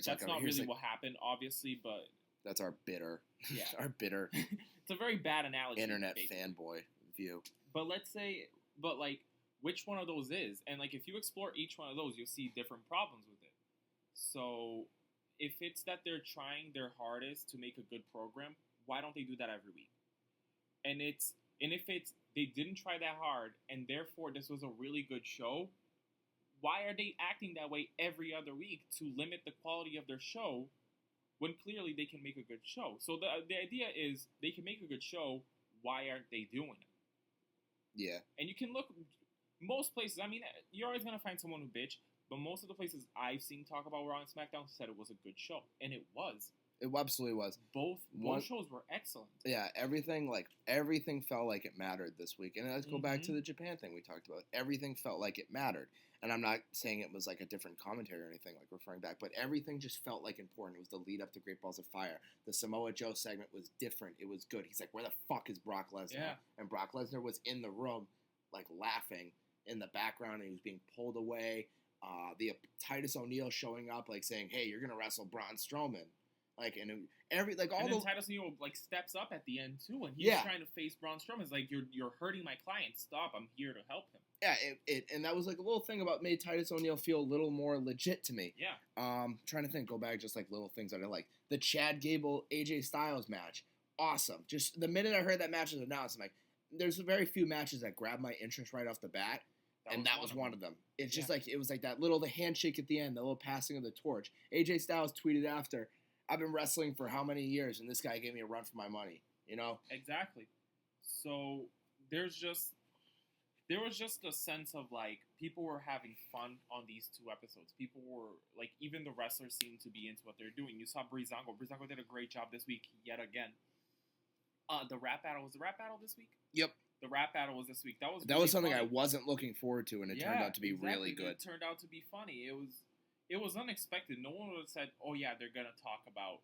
That's not really what happened, obviously, but... That's our bitter... Yeah. Our bitter... It's a very bad analogy. Internet fanboy view. But let's say... But, like, which one of those is? And, like, if you explore each one of those, you'll see different problems with it. So, if it's that they're trying their hardest to make a good program, why don't they do that every week? And if it's they didn't try that hard, and therefore this was a really good show, why are they acting that way every other week to limit the quality of their show when clearly they can make a good show? So the idea is they can make a good show, why aren't they doing it? Yeah. And you can look, most places, I mean, you're always going to find someone who bitch, but most of the places I've seen talk about Raw and SmackDown said it was a good show. And it was. It absolutely was. Both shows were excellent. Yeah, everything felt like it mattered this week. And let's go back to the Japan thing we talked about. Everything felt like it mattered. And I'm not saying it was like a different commentary or anything, like referring back, but everything just felt like important. It was the lead up to Great Balls of Fire. The Samoa Joe segment was different. It was good. He's like, where the fuck is Brock Lesnar? Yeah. And Brock Lesnar was in the room, like laughing in the background, and he was being pulled away. The Titus O'Neil showing up, like saying, hey, you're going to wrestle Braun Strowman. Like, and then Titus O'Neil like steps up at the end too, and he's trying to face Braun Strowman. It's like you're hurting my client. Stop! I'm here to help him. Yeah, and that was like a little thing about made Titus O'Neil feel a little more legit to me. Yeah. Trying to think, go back, just like little things that I like. The Chad Gable AJ Styles match, awesome. Just the minute I heard that match was announced, I'm like, there's very few matches that grab my interest right off the bat, and that was one of them. It's just like, it was like that little, the handshake at the end, the little passing of the torch. AJ Styles tweeted after, I've been wrestling for how many years, and this guy gave me a run for my money, you know? Exactly. So there was just a sense of like people were having fun on these 2 episodes. People were like, even the wrestlers seemed to be into what they're doing. You saw Breezango. Breezango did a great job this week yet again. The rap battle was the rap battle this week. Yep. The rap battle was this week. That was something funny. I wasn't looking forward to, and it turned out to be really good. It turned out to be funny. It was unexpected. No one would have said, "Oh yeah, they're gonna talk about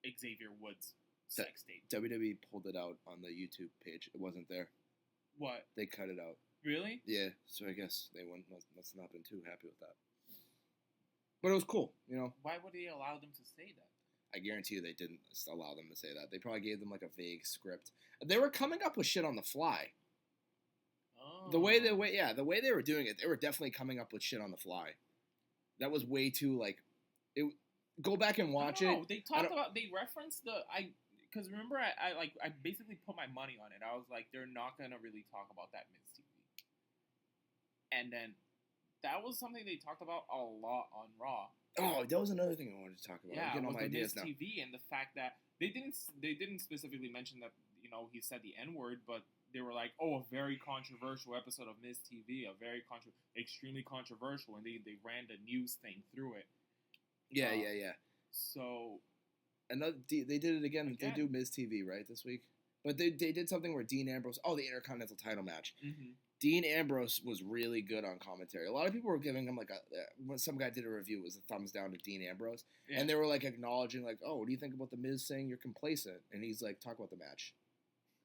Xavier Woods' sex tape." WWE pulled it out on the YouTube page. It wasn't there. What? They cut it out. Really? Yeah. So I guess they must not been too happy with that. But it was cool, you know. Why would they allow them to say that? I guarantee you they didn't allow them to say that. They probably gave them like a vague script. They were coming up with shit on the fly. Oh. The way they were doing it, they were definitely coming up with shit on the fly. That was way too like it. Go back and watch it. They referenced because remember I basically put my money on it. I was like, they're not gonna really talk about that Miz TV. And then that was something they talked about a lot on Raw. Oh, that was another thing I wanted to talk about. Yeah, I'm getting all was my the ideas Miz now. TV and the fact that they didn't specifically mention that, you know, he said the N-word, but they were like, oh, a very controversial episode of Miz TV, extremely controversial, and they ran the news thing through it. Yeah. So, another they did it again. They do Miz TV right this week, but they did something where Dean Ambrose. Oh, the Intercontinental title match. Mm-hmm. Dean Ambrose was really good on commentary. A lot of people were giving him like when some guy did a review, it was a thumbs down to Dean Ambrose, and they were like acknowledging like, oh, what do you think about the Miz saying you're complacent? And he's like, talk about the match.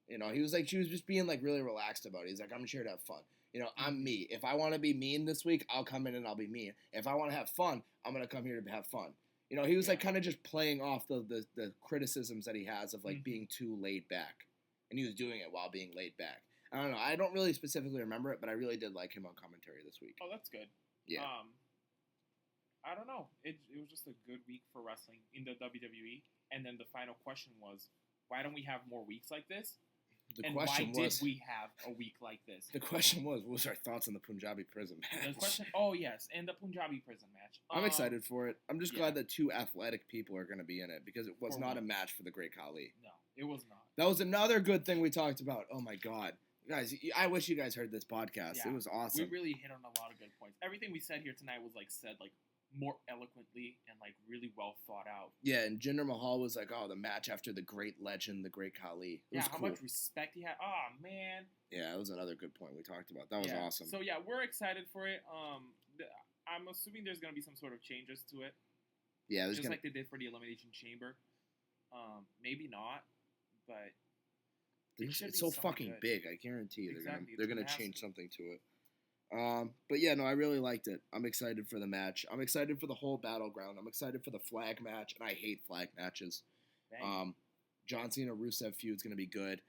You know, she was just being like really relaxed about it. He's like, I'm here to have fun. You know, I'm me. If I want to be mean this week, I'll come in and I'll be mean. If I want to have fun, I'm gonna come here to have fun. You know, he was like kind of just playing off the criticisms that he has of like being too laid back, and he was doing it while being laid back. I don't know. I don't really specifically remember it, but I really did like him on commentary this week. Oh, that's good. Yeah. I don't know. It was just a good week for wrestling in the WWE. And then the final question was, why don't we have more weeks like this? Why did we have a week like this? The question was, what was our thoughts on the Pubjabi prison match? The question, oh yes, and the Pubjabi prison match. I'm excited for it. I'm just glad that 2 athletic people are going to be in it, because it was not a match for the Great Khali. No, it was not. That was another good thing we talked about. Oh my God. Guys, I wish you guys heard this podcast. Yeah, it was awesome. We really hit on a lot of good points. Everything we said here tonight was said more eloquently and really well thought out. Yeah, and Jinder Mahal was like, oh, the match after the great legend, the Great Khali. It was how cool. much respect he had. Oh, man. Yeah, that was another good point we talked about. That was awesome. So, yeah, we're excited for it. I'm assuming there's going to be some sort of changes to it. Yeah, just like they did for the Elimination Chamber. Maybe not, but it's so fucking big. I guarantee you they're gonna change something to it. But yeah, no, I really liked it. I'm excited for the match. I'm excited for the whole battleground. I'm excited for the flag match, and I hate flag matches. John Cena Rusev feud's gonna be good.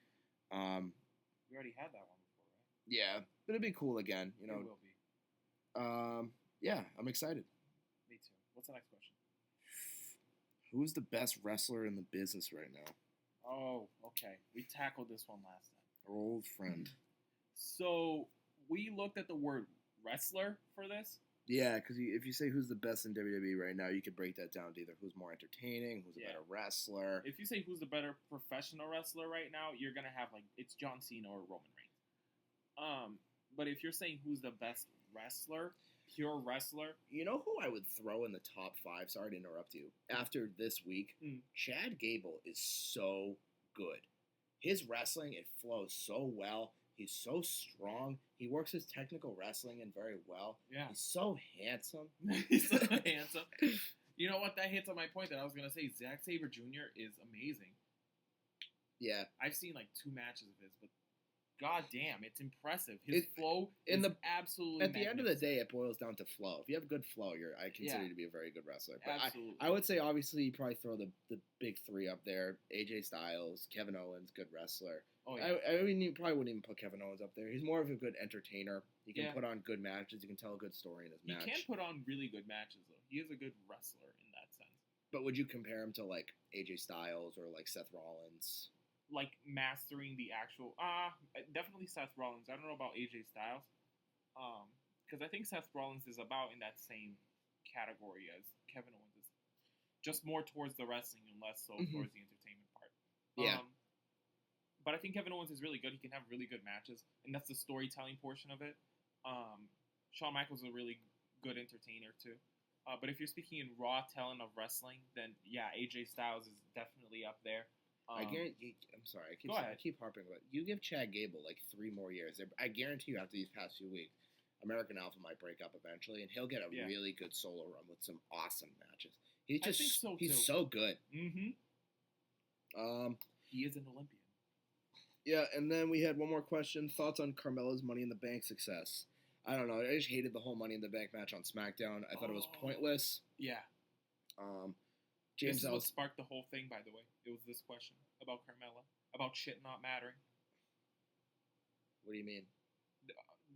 We already had that one before, right? Yeah, but it'll be cool again. You know, it will be. Yeah, I'm excited. Me too. What's the next question? Who's the best wrestler in the business right now? Oh, okay. We tackled this one last time. Our old friend. So we looked at the word wrestler for this. Yeah, because if you say who's the best in WWE right now, you could break that down to either who's more entertaining, who's a better wrestler. If you say who's the better professional wrestler right now, you're gonna have it's John Cena or Roman Reigns. But if you're saying who's the best wrestler, pure wrestler, you know who I would throw in the top 5? Sorry to interrupt you. After this week, Chad Gable is so good. His wrestling, it flows so well. He's so strong. He works his technical wrestling in very well. Yeah. He's so handsome. He's so handsome. You know what? That hits on my point that I was going to say. Zack Sabre Jr. is amazing. Yeah. I've seen 2 matches of his, but god damn, it's impressive. His flow is absolutely at the end of the day, it boils down to flow. If you have good flow, I consider you to be a very good wrestler. But absolutely. I would say, obviously, you probably throw the big 3 up there. AJ Styles, Kevin Owens, good wrestler. Oh yeah. I mean, you probably wouldn't even put Kevin Owens up there. He's more of a good entertainer. He can Yeah. put on good matches. You can tell a good story in his He match. can put on really good matches though. He is a good wrestler in that sense. But would you compare him to like AJ Styles or like Seth Rollins? Like mastering the actual definitely Seth Rollins. I don't know about AJ Styles. Because I think Seth Rollins is about in that same category as Kevin Owens is. Just more towards the wrestling and less so towards the entertainment part. Yeah. But I think Kevin Owens is really good. He can have really good matches, and that's the storytelling portion of it. Shawn Michaels is a really good entertainer too. But if you're speaking in raw talent of wrestling, then yeah, AJ Styles is definitely up there. I guarantee. I'm sorry. Go ahead. I keep harping about it. You give Chad Gable like 3 more years. I guarantee you, after these past few weeks, American Alpha might break up eventually, and he'll get a really good solo run with some awesome matches. He's just I think so, he's too. so good. Mm-hmm. He is an Olympian. Yeah, and then we had one more question. Thoughts on Carmella's Money in the Bank success? I don't know. I just hated the whole Money in the Bank match on SmackDown. I thought it was pointless. Yeah. James This is what sparked the whole thing, by the way. It was this question about Carmella, about shit not mattering. What do you mean?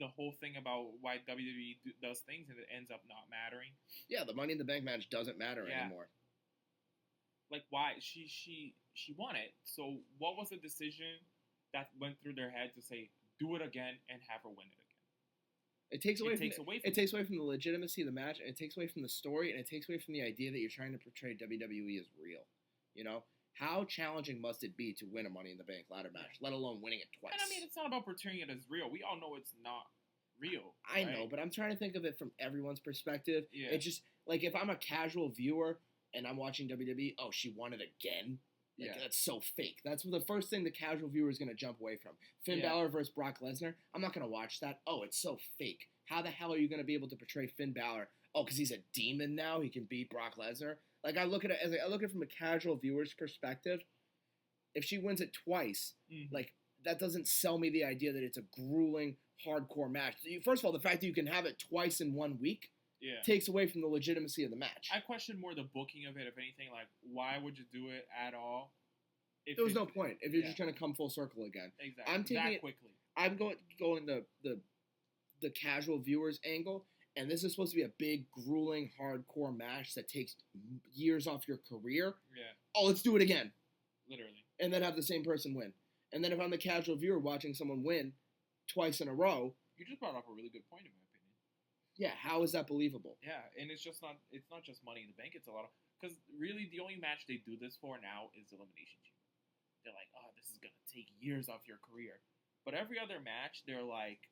The whole thing about why WWE does things and it ends up not mattering. Yeah, the Money in the Bank match doesn't matter anymore. Like, why? She won it. So what was the decision that went through their head to say, do it again and have her win it again? It takes away from the legitimacy of the match, and it takes away from the story, and it takes away from the idea that you're trying to portray WWE as real. You know? How challenging must it be to win a Money in the Bank ladder match, let alone winning it twice? And I mean, it's not about portraying it as real. We all know it's not real. I know, but I'm trying to think of it from everyone's perspective. Yeah. It's just, like, if I'm a casual viewer and I'm watching WWE, oh, she won it again? Like, that's so fake. That's the first thing the casual viewer is going to jump away from. Finn Balor versus Brock Lesnar, I'm not going to watch that. Oh, it's so fake. How the hell are you going to be able to portray Finn Balor? Oh, because he's a demon now, he can beat Brock Lesnar? Like, I look at it from a casual viewer's perspective. If she wins it twice, like, that doesn't sell me the idea that it's a grueling, hardcore match. First of all, the fact that you can have it twice in 1 week takes away from the legitimacy of the match. I question more the booking of it, if anything. Like, why would you do it at all? There was no point if you're just trying to come full circle again. Exactly. I'm taking that quickly. I'm going the casual viewer's angle, and this is supposed to be a big, grueling, hardcore match that takes years off your career. Yeah. Oh, let's do it again. Literally. And then have the same person win. And then if I'm the casual viewer watching someone win twice in a row. You just brought up a really good point, in my opinion. Yeah, how is that believable? Yeah, and it's not just Money in the Bank. It's a lot of, because really the only match they do this for now is Elimination Chamber. They're like, oh, this is gonna take years off your career. But every other match, they're like,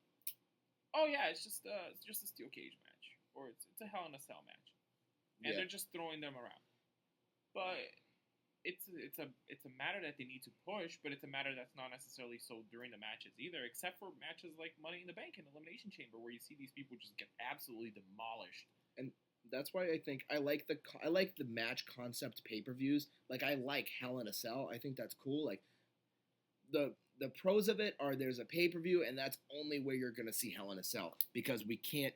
oh yeah, it's just a steel cage match, or it's a Hell in a Cell match, and they're just throwing them around. But it's a matter that they need to push, but it's a matter that's not necessarily so during the matches either, except for matches like Money in the Bank and Elimination Chamber, where you see these people just get absolutely demolished. And that's why I think I like the match concept pay-per-views. Like, I like Hell in a Cell. I think that's cool. Like, the pros of it are there's a pay-per-view, and that's only where you're going to see Hell in a Cell, because we can't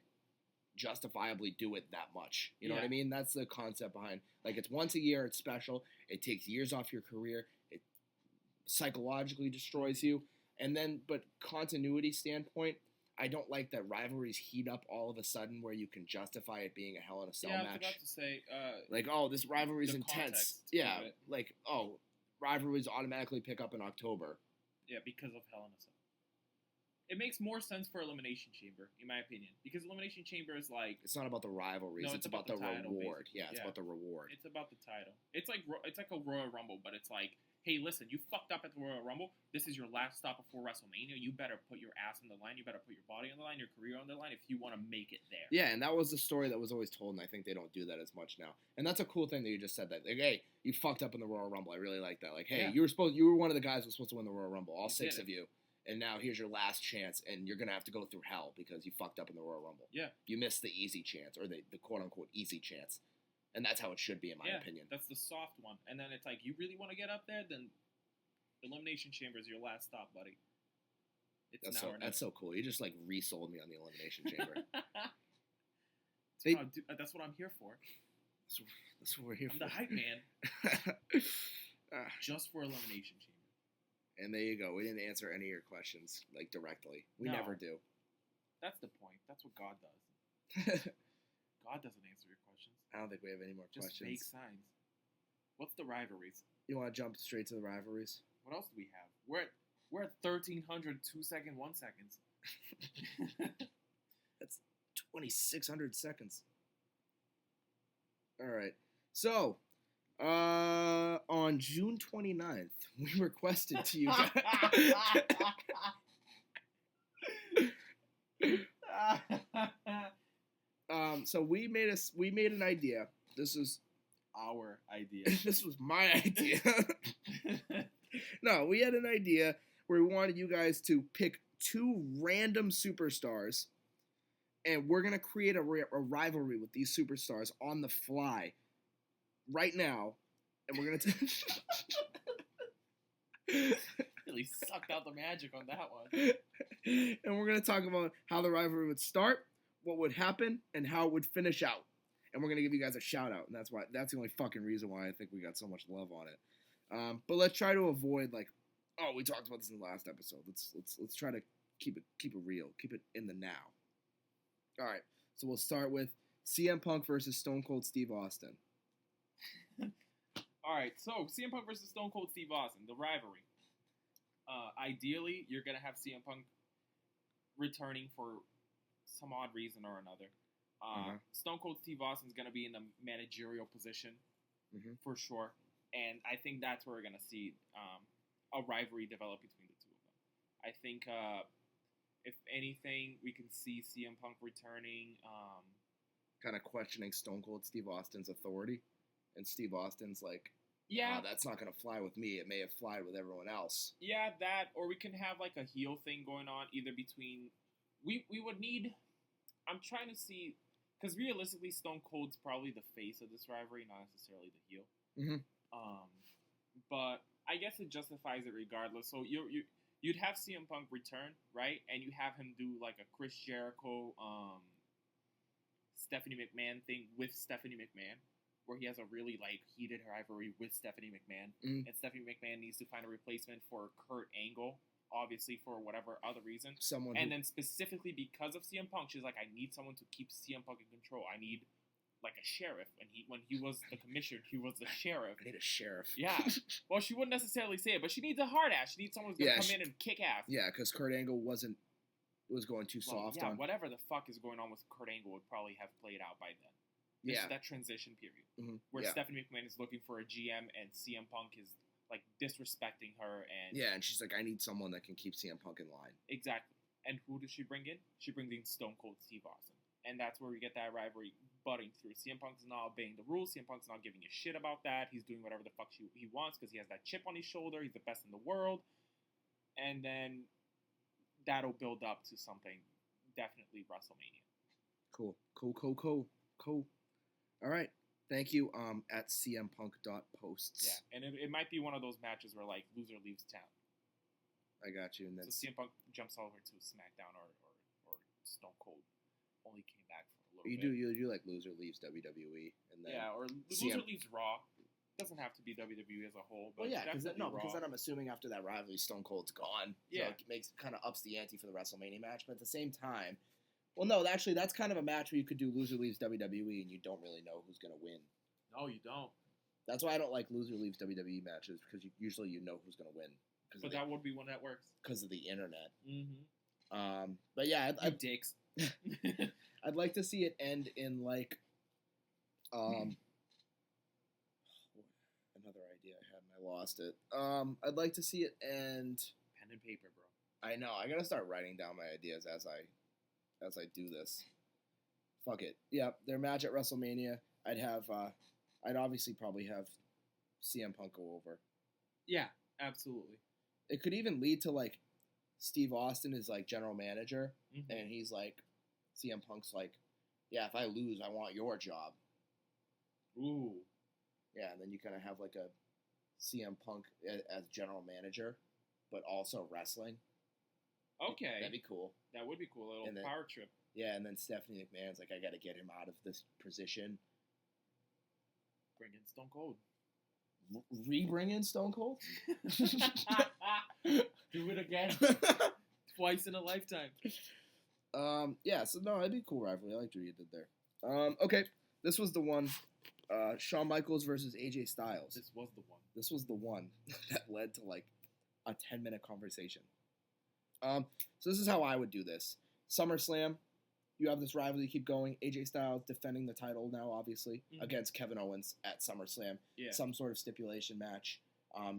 justifiably do it that much. You know what I mean? That's the concept behind, like, it's once a year, it's special, it takes years off your career, it psychologically destroys you, and then, but continuity standpoint, I don't like that rivalries heat up all of a sudden where you can justify it being a Hell in a Cell match. I was about to say, like, oh, this rivalry's intense. Yeah, like, oh, rivalries automatically pick up in October. Yeah, because of Hell in a Cell. It makes more sense for Elimination Chamber, in my opinion, because Elimination Chamber is like, it's not about the rivalries. No, it's about the title, reward. basically. Yeah, it's about the reward. It's about the title. It's like a Royal Rumble, but it's like, hey, listen, you fucked up at the Royal Rumble. This is your last stop before WrestleMania. You better put your ass on the line. You better put your body on the line, your career on the line, if you want to make it there. Yeah, and that was the story that was always told, and I think they don't do that as much now. And that's a cool thing that you just said that. Like, hey, you fucked up in the Royal Rumble. I really like that. Like, hey, you were one of the guys who was supposed to win the Royal Rumble, all 6 of you. And now here's your last chance, and you're going to have to go through hell because you fucked up in the Royal Rumble. Yeah. You missed the easy chance, or the quote-unquote easy chance. And that's how it should be, in my opinion. That's the soft one. And then it's like, you really want to get up there? Then Elimination Chamber is your last stop, buddy. That's so cool. You just, like, resold me on the Elimination Chamber. That's what I'm here for. That's what we're here for. I'm the hype man. Just for Elimination Chamber. And there you go. We didn't answer any of your questions like directly. We No. never do. That's the point. That's what God does. God doesn't answer your questions. I don't think we have any more Just questions. fake signs. What's the rivalries? You want to jump straight to the rivalries? What else do we have? We're at 1,300 2-second 1 seconds. That's 2,600 seconds. All right. So, on June 29th, we requested to you guys. So we made an idea. This is Our idea. this was my idea. No, we had an idea where we wanted you guys to pick 2 random superstars, and we're gonna create a rivalry with these superstars on the fly right now, and we're gonna. Really sucked out the magic on that one. And we're gonna talk about how the rivalry would start, what would happen, and how it would finish out. And we're gonna give you guys a shout out, and that's the only fucking reason why I think we got so much love on it. But let's try to avoid like, oh, we talked about this in the last episode. Let's try to keep it real, keep it in the now. All right, so we'll start with CM Punk versus Stone Cold Steve Austin. All right, so CM Punk versus Stone Cold Steve Austin, the rivalry. Ideally, you're gonna have CM Punk returning for some odd reason or another. Stone Cold Steve Austin's gonna be in the managerial position for sure, and I think that's where we're gonna see a rivalry develop between the two of them. I think if anything, we can see CM Punk returning. Kind of questioning Stone Cold Steve Austin's authority, and Steve Austin's like, Yeah, that's not gonna fly with me. It may have flied with everyone else. yeah, that, or we can have like a heel thing going on either between. We would need. I'm trying to see, because realistically, Stone Cold's probably the face of this rivalry, not necessarily the heel. But I guess it justifies it regardless. So you'd have CM Punk return, right? And you have him do like a Chris Jericho, Stephanie McMahon thing with Stephanie McMahon, where he has a really like heated rivalry with Stephanie McMahon, and Stephanie McMahon needs to find a replacement for Kurt Angle, obviously for whatever other reason. Then specifically because of CM Punk, she's like, I need someone to keep CM Punk in control. I need like a sheriff, and when he was the commissioner, he was the sheriff. I need a sheriff. Yeah. Well, she wouldn't necessarily say it, but she needs a hard ass. She needs someone who's gonna come in and kick ass. Yeah, because Kurt Angle was going too soft. Yeah, whatever the fuck is going on with Kurt Angle would probably have played out by then. This is that transition period where Stephanie McMahon is looking for a GM and CM Punk is like disrespecting her, and and she's like, I need someone that can keep CM Punk in line. Exactly. And who does she bring in? She brings in Stone Cold Steve Austin, and that's where we get that rivalry butting through. CM Punk's not obeying the rules. CM Punk's not giving a shit about that. He's doing whatever the fuck he wants because he has that chip on his shoulder. He's the best in the world, and then that'll build up to something. Definitely WrestleMania. Cool. All right. Thank you. At cmpunk.posts. Yeah, and it might be one of those matches where like loser leaves town. I got you. And then so CM Punk jumps over to SmackDown or Stone Cold only came back for a little bit. You do like loser leaves WWE, and then or loser leaves Raw. Doesn't have to be WWE as a whole, but because then I'm assuming after that rivalry, Stone Cold's gone. Yeah, so it kind of ups the ante for the WrestleMania match, but at the same time. Well, no, actually, that's kind of a match where you could do loser leaves WWE and you don't really know who's going to win. No, you don't. That's why I don't like loser leaves WWE matches, because usually you know who's going to win. But that would be one that works. Because of the internet. But yeah, I'd dicks. I'd like to see it end in like, another idea I had and I lost it. I'd like to see it end. Pen and paper, bro. I know. I got to start writing down my ideas as I do this. Fuck it. Yeah, their match at WrestleMania, I'd obviously probably have CM Punk go over. Yeah, absolutely. It could even lead to, like, Steve Austin is, like, general manager, and he's like, CM Punk's like, yeah, if I lose, I want your job. Ooh. Yeah, and then you kind of have, like, a CM Punk as general manager, but also wrestling. Okay. That'd be cool. That would be cool. A little power trip. Yeah, and then Stephanie McMahon's like, I got to get him out of this position. Bring in Stone Cold. Re-bring in Stone Cold? Do it again. Twice in a lifetime. Yeah, so no, it'd be a cool rivalry. I liked what you did there. Okay, this was the one. Shawn Michaels versus AJ Styles. This was the one. This was the one that led to like a 10-minute conversation. So this is how I would do this. SummerSlam, you have this rivalry keep going. AJ Styles defending the title now, obviously, against Kevin Owens at SummerSlam. Yeah. Some sort of stipulation match.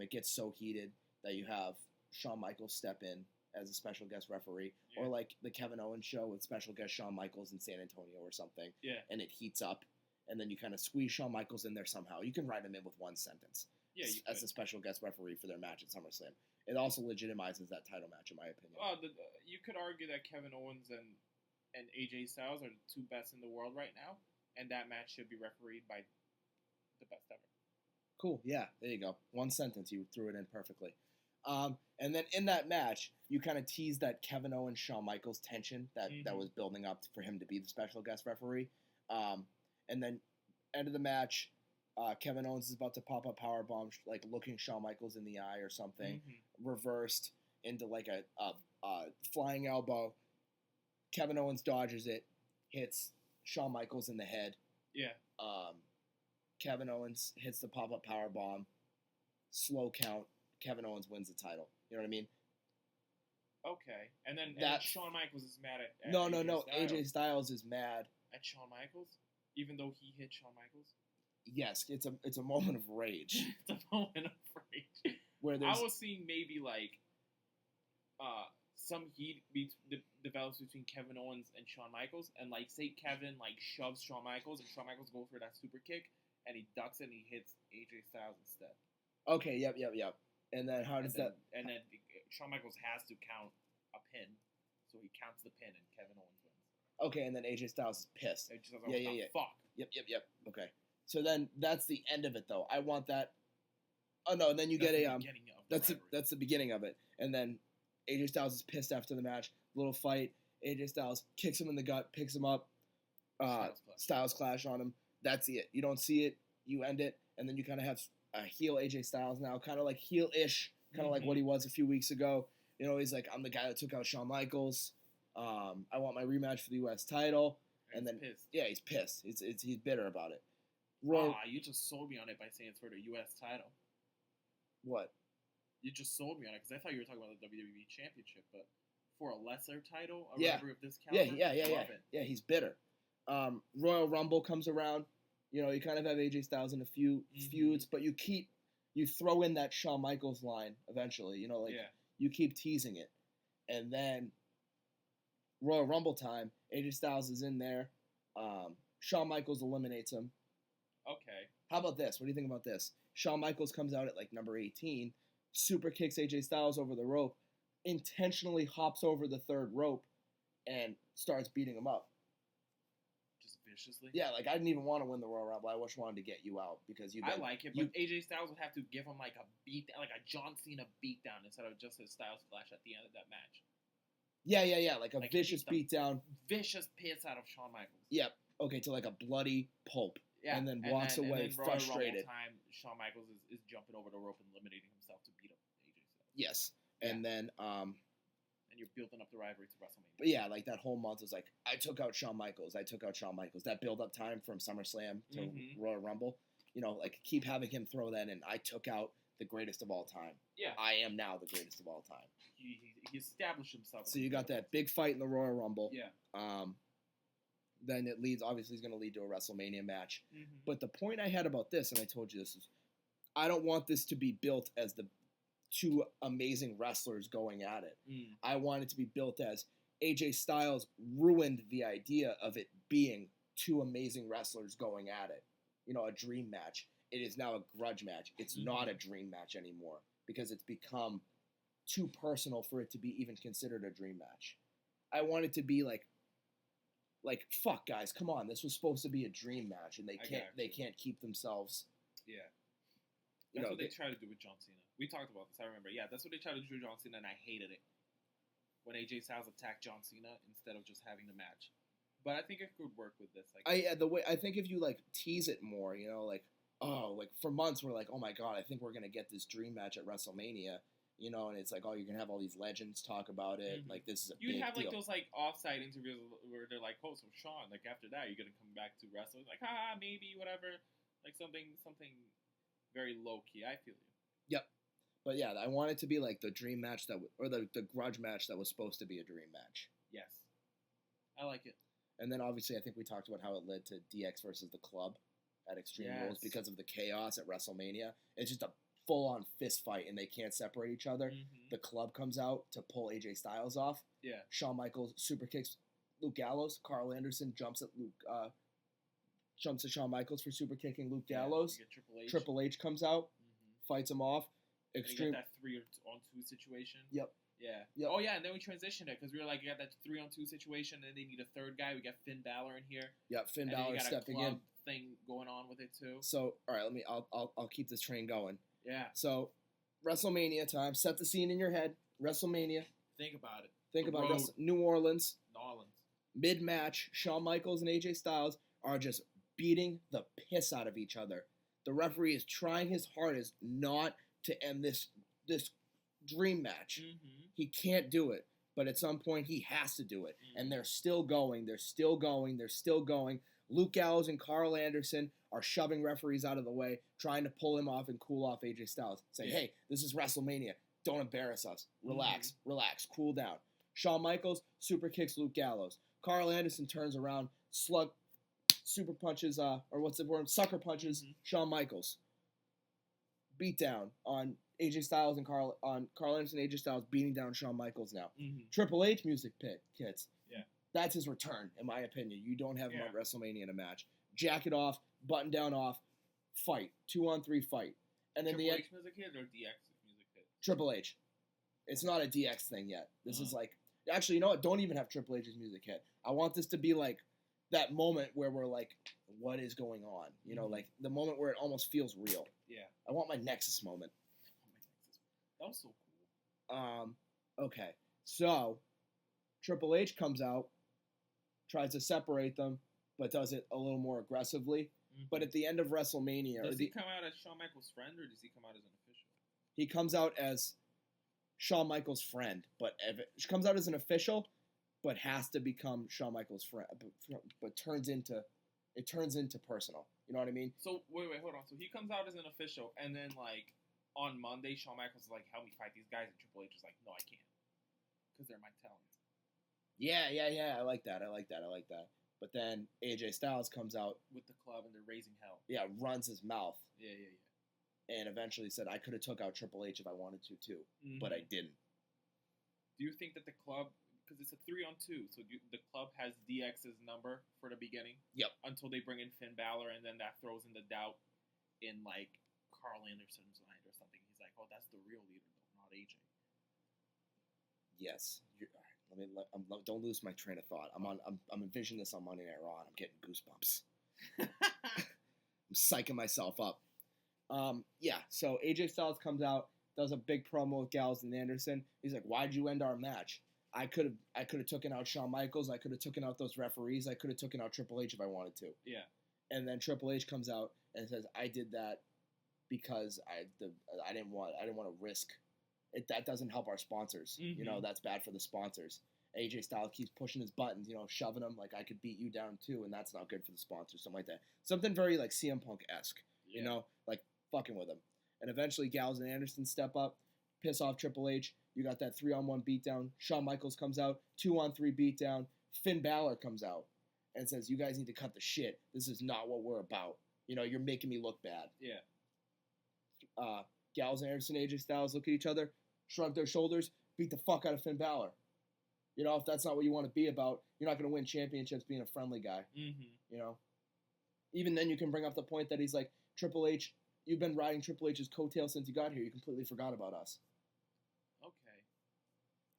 It gets so heated that you have Shawn Michaels step in as a special guest referee, or like the Kevin Owens show with special guest Shawn Michaels in San Antonio or something. Yeah. And it heats up, and then you kind of squeeze Shawn Michaels in there somehow. You can write him in with one sentence. Yeah, as a special guest referee for their match at SummerSlam. It also legitimizes that title match, in my opinion. You could argue that Kevin Owens and AJ Styles are the two best in the world right now, and that match should be refereed by the best ever. Cool. Yeah, there you go. One sentence, you threw it in perfectly. And then in that match, you kind of teased that Kevin Owens Shawn Michaels tension that was building up for him to be the special guest referee. And then end of the match, Kevin Owens is about to pop a powerbomb, like looking Shawn Michaels in the eye or something, reversed into like a flying elbow. Kevin Owens dodges it, hits Shawn Michaels in the head. Yeah. Kevin Owens hits the pop-up powerbomb, slow count. Kevin Owens wins the title. You know what I mean? Okay. And then Shawn Michaels is mad at No. Styles. AJ Styles is mad At Shawn Michaels? Even though he hit Shawn Michaels? Yes, it's a moment of rage. It's a moment of rage. Where I was seeing maybe like some heat develops between Kevin Owens and Shawn Michaels, and like say Kevin like shoves Shawn Michaels, and Shawn Michaels goes for that super kick, and he ducks it and he hits AJ Styles instead. Okay, yep. And then how does that? And then Shawn Michaels has to count a pin, so he counts the pin, and Kevin Owens wins. Okay, and then AJ Styles is pissed. AJ Styles, yeah. Fuck. Yep. Okay. So then that's the end of it, though. I want that. Oh no! And then you get a that's the beginning of it, and then AJ Styles is pissed after the match. Little fight. AJ Styles kicks him in the gut, picks him up. Styles clash on him. That's it. You don't see it. You end it, and then you kind of have a heel AJ Styles now, kind of like heel-ish, kind of like what he was a few weeks ago. You know, he's like, I'm the guy that took out Shawn Michaels. I want my rematch for the U.S. title. And then pissed. Yeah, he's pissed. He's bitter about it. You just sold me on it by saying it's for the U.S. title. What? You just sold me on it because I thought you were talking about the WWE Championship, but for a lesser title, rivalry of this caliber. Yeah. He's bitter. Royal Rumble comes around. You know, you kind of have AJ Styles in a few feuds, but you throw in that Shawn Michaels line eventually. You know, like you keep teasing it, and then Royal Rumble time, AJ Styles is in there. Shawn Michaels eliminates him. Okay. How about this? What do you think about this? Shawn Michaels comes out at like number 18, super kicks AJ Styles over the rope, intentionally hops over the third rope, and starts beating him up. Just viciously? Yeah, like I didn't even want to win the Royal Rumble. I just wanted to get you out because you. I like it, but AJ Styles would have to give him like a beat, like a John Cena beatdown instead of just a Styles Clash at the end of that match. Yeah, like a vicious beatdown. Vicious piss out of Shawn Michaels. Yep. Okay, to like a bloody pulp. Yeah. And then walks away frustrated. Time, Shawn Michaels is jumping over the rope and eliminating himself to beat up AJ Styles. Yes. And then and you're building up the rivalry to WrestleMania. But yeah, like that whole month was like, I took out Shawn Michaels. That build up time from SummerSlam to Royal Rumble. You know, like keep having him throw that in. I took out the greatest of all time. Yeah. I am now the greatest of all time. He established himself. So you got that big fight in the Royal Rumble. Yeah. Then it leads, obviously, is going to lead to a WrestleMania match. But the point I had about this, and I told you this, is I don't want this to be built as the two amazing wrestlers going at it. I want it to be built as AJ Styles ruined the idea of it being two amazing wrestlers going at it. You know, a dream match. It is now a grudge match. It's not a dream match anymore because it's become too personal for it to be even considered a dream match. I want it to be like fuck guys, come on, this was supposed to be a dream match, and they can't keep themselves. Yeah, that's what they try to do with John Cena. We talked about this. I remember. Yeah, that's what they tried to do with John Cena, and I hated it when AJ Styles attacked John Cena instead of just having the match. But I think it could work with this. I think if you like tease it more, you know, like for months we're like, oh my god, I think we're gonna get this dream match at WrestleMania, you know, and it's like, oh, you're gonna have all these legends talk about it. Mhm. Like this is a You big have like deal. those like offside interviews where they're like, "Oh, so Sean, like after that, you're gonna come back to wrestle?" It's like, maybe whatever, like something very low key. I feel you. Yep. But yeah, I want it to be like the dream match or the grudge match that was supposed to be a dream match. Yes, I like it. And then obviously, I think we talked about how it led to DX versus the Club at Extreme Rules because of the chaos at WrestleMania. It's just a full-on fist fight, and they can't separate each other. Mm-hmm. The Club comes out to pull AJ Styles off. Yeah. Shawn Michaels super kicks Luke Gallows. Carl Anderson jumps at Shawn Michaels for super kicking Luke Gallows. Triple H comes out, fights him off. Extreme. That 3-on-2 situation. Yep. Yeah. Yep. Oh yeah, and then we transitioned it because we were like, you got that 3-on-2 situation, and they need a third guy. We got Finn Balor in here. Yep, Finn Balor stepping in. Thing going on with it too. So all right, I'll keep this train going. Yeah. So WrestleMania time. Set the scene in your head. WrestleMania. Think about it. Think about New Orleans. New Mid-match, Shawn Michaels and AJ Styles are just beating the piss out of each other. The referee is trying his hardest not to end this dream match. Mm-hmm. He can't do it, but at some point he has to do it. Mm-hmm. And they're still going. They're still going. They're still going. Luke Gallows and Carl Anderson are shoving referees out of the way, trying to pull him off and cool off AJ Styles. Say, hey, this is WrestleMania. Don't embarrass us. Relax, relax, cool down. Shawn Michaels super kicks Luke Gallows. Carl Anderson turns around, super punches, sucker punches Shawn Michaels. Beatdown on AJ Styles and Carl Anderson and AJ Styles beating down Shawn Michaels now. Mm-hmm. Triple H music hits. Yeah. That's his return, in my opinion. You don't have him at WrestleMania in a match. Jacket off, button down off, fight. 2-on-3 fight. And then Triple H music hit or DX music hit? Triple H. It's not a DX thing yet. This is like... Actually, you know what? Don't even have Triple H's music hit. I want this to be like that moment where we're like, what is going on? You know, like the moment where it almost feels real. Yeah. I want my Nexus moment. That was so cool. Okay. So, Triple H comes out, tries to separate them, but does it a little more aggressively. Mm-hmm. But at the end of WrestleMania... Does he come out as Shawn Michaels' friend, or does he come out as an official? He comes out as Shawn Michaels' friend, but comes out as an official, but has to become Shawn Michaels' friend, but turns into personal. You know what I mean? So wait, hold on. So he comes out as an official, and then like on Monday, Shawn Michaels is like, "Help me fight these guys," and Triple H is like, "No, I can't, because they're my talent." Yeah. I like that. But then AJ Styles comes out with the Club, and they're raising hell. Yeah, runs his mouth. Yeah. And eventually said, I could have took out Triple H if I wanted to, too. Mm-hmm. But I didn't. Do you think that the Club, because it's a 3-on-2, so the Club has DX's number for the beginning? Yep. Until they bring in Finn Balor, and then that throws in the doubt in, like, Carl Anderson's mind or something. He's like, oh, that's the real leader, though, not AJ. Yes. Don't lose my train of thought. I'm envisioning this on Monday Night Raw, and I'm getting goosebumps. I'm psyching myself up. So AJ Styles comes out, does a big promo with Gallows and Anderson. He's like, why'd you end our match? I could have taken out Shawn Michaels. I could have taken out those referees. I could have taken out Triple H if I wanted to. Yeah. And then Triple H comes out and says, I did that because I didn't want to risk it. That doesn't help our sponsors. Mm-hmm. You know, that's bad for the sponsors. AJ Styles keeps pushing his buttons, you know, shoving them like I could beat you down too, and that's not good for the sponsors. Something like that. Something very like CM Punk-esque. Yeah. You know, like fucking with him. And eventually Gallows and Anderson step up, piss off Triple H. You got that 3-on-1 beatdown. Shawn Michaels comes out, 2-on-3 beatdown. Finn Balor comes out and says, you guys need to cut the shit. This is not what we're about. You know, you're making me look bad. Yeah. Gallows and Anderson, AJ Styles look at each other, shrug their shoulders, beat the fuck out of Finn Balor. You know, if that's not what you want to be about, you're not going to win championships being a friendly guy. Mm-hmm. You know? Even then you can bring up the point that he's like, Triple H, you've been riding Triple H's coattail since you got here. You completely forgot about us. Okay.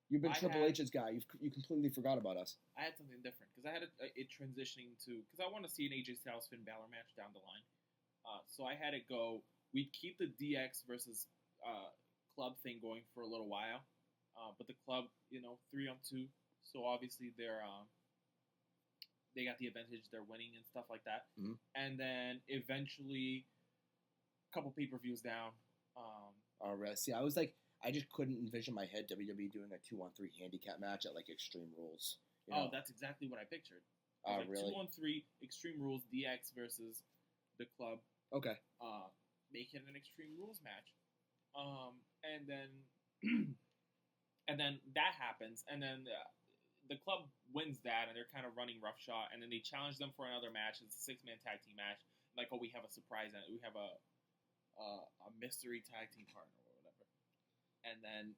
You've been Triple H's guy. You completely forgot about us. I had something different because I had it transitioning to because I want to see an AJ Styles Finn Balor match down the line. So I had it go. We'd keep the DX versus Club thing going for a little while, but the Club, 3-on-2. So obviously they got the advantage. They're winning and stuff like that. Mm-hmm. And then eventually, a couple pay-per-views down. Alright. See, I was like, I just couldn't envision my head WWE doing a 2-on-3 handicap match at like Extreme Rules. You Oh, know? that's exactly what I pictured. Oh, Like really? 2-on-3 Extreme Rules DX versus the Club. Okay. Make it an Extreme Rules match. And then and then that happens, and then the Club wins that, and they're kind of running roughshod, and then they challenge them for another match. It's a 6-man tag team match. Like, oh, we have a surprise, and we have a mystery tag team partner or whatever. And then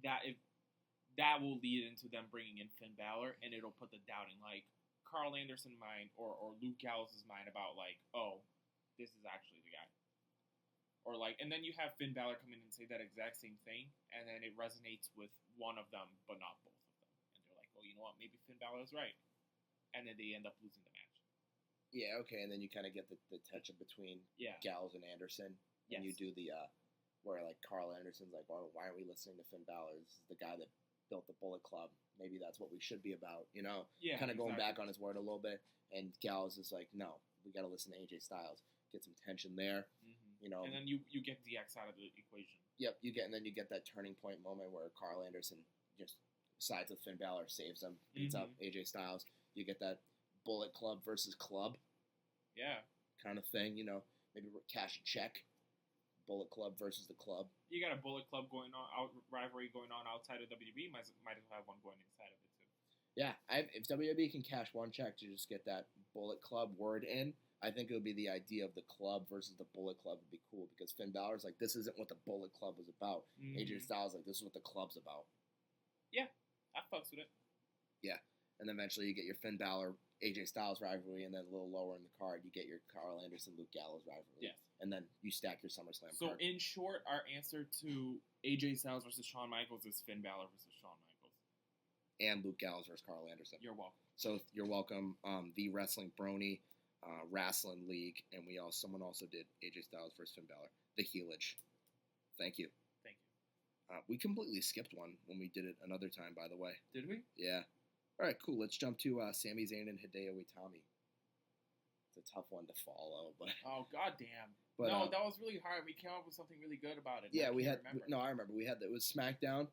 that will lead into them bringing in Finn Balor, and it'll put the doubt in like Carl Anderson's mind or Luke Gallows' mind about like, oh, this is actually the guy. Or like, and then you have Finn Balor come in and say that exact same thing, and then it resonates with one of them, but not both of them. And they're like, oh, you know what? Maybe Finn Balor is right. And then they end up losing the match. Yeah, okay, and then you kind of get the tension between Gallows and Anderson. Yes. And you do the, where like Carl Anderson's like, well, why aren't we listening to Finn Balor? This is the guy that built the Bullet Club. Maybe that's what we should be about, you know? Yeah, kind of going exactly. back on his word a little bit. And Gallows is like, no, we got to listen to AJ Styles. Get some tension there. Mm-hmm. You know, and then you get DX out of the equation. Yep, and then you get that turning point moment where Carl Anderson just sides with Finn Balor, saves him, beats up AJ Styles. You get that Bullet Club versus Club, kind of thing. You know, maybe cash a check. Bullet Club versus the Club. You got a Bullet Club going on, rivalry going on outside of WWE. Might as well have one going inside of it too. Yeah, if WWE can cash one check to just get that Bullet Club word in, I think it would be the idea of the Club versus the Bullet Club would be cool because Finn Balor's like, this isn't what the Bullet Club was about. AJ Styles like, this is what the Club's about. Yeah, I fucks with it. Yeah, and then eventually you get your Finn Balor, AJ Styles rivalry, and then a little lower in the card, you get your Carl Anderson, Luke Gallows rivalry. Yes. And then you stack your SummerSlam So card. in short, our answer to AJ Styles versus Shawn Michaels is Finn Balor versus Shawn Michaels. And Luke Gallows versus Carl Anderson. You're welcome. So you're welcome. The Wrestling Brony. Wrestling League, and someone also did AJ Styles versus Finn Balor. The Heelage. Thank you. Thank you. We completely skipped one when we did it another time, by the way. Did we? Yeah. All right, cool. Let's jump to Sami Zayn and Hideo Itami. It's a tough one to follow, but oh goddamn. But, no, that was really hard. We came up with something really good about it. Yeah, we had. Remember. I remember we had that. It was SmackDown.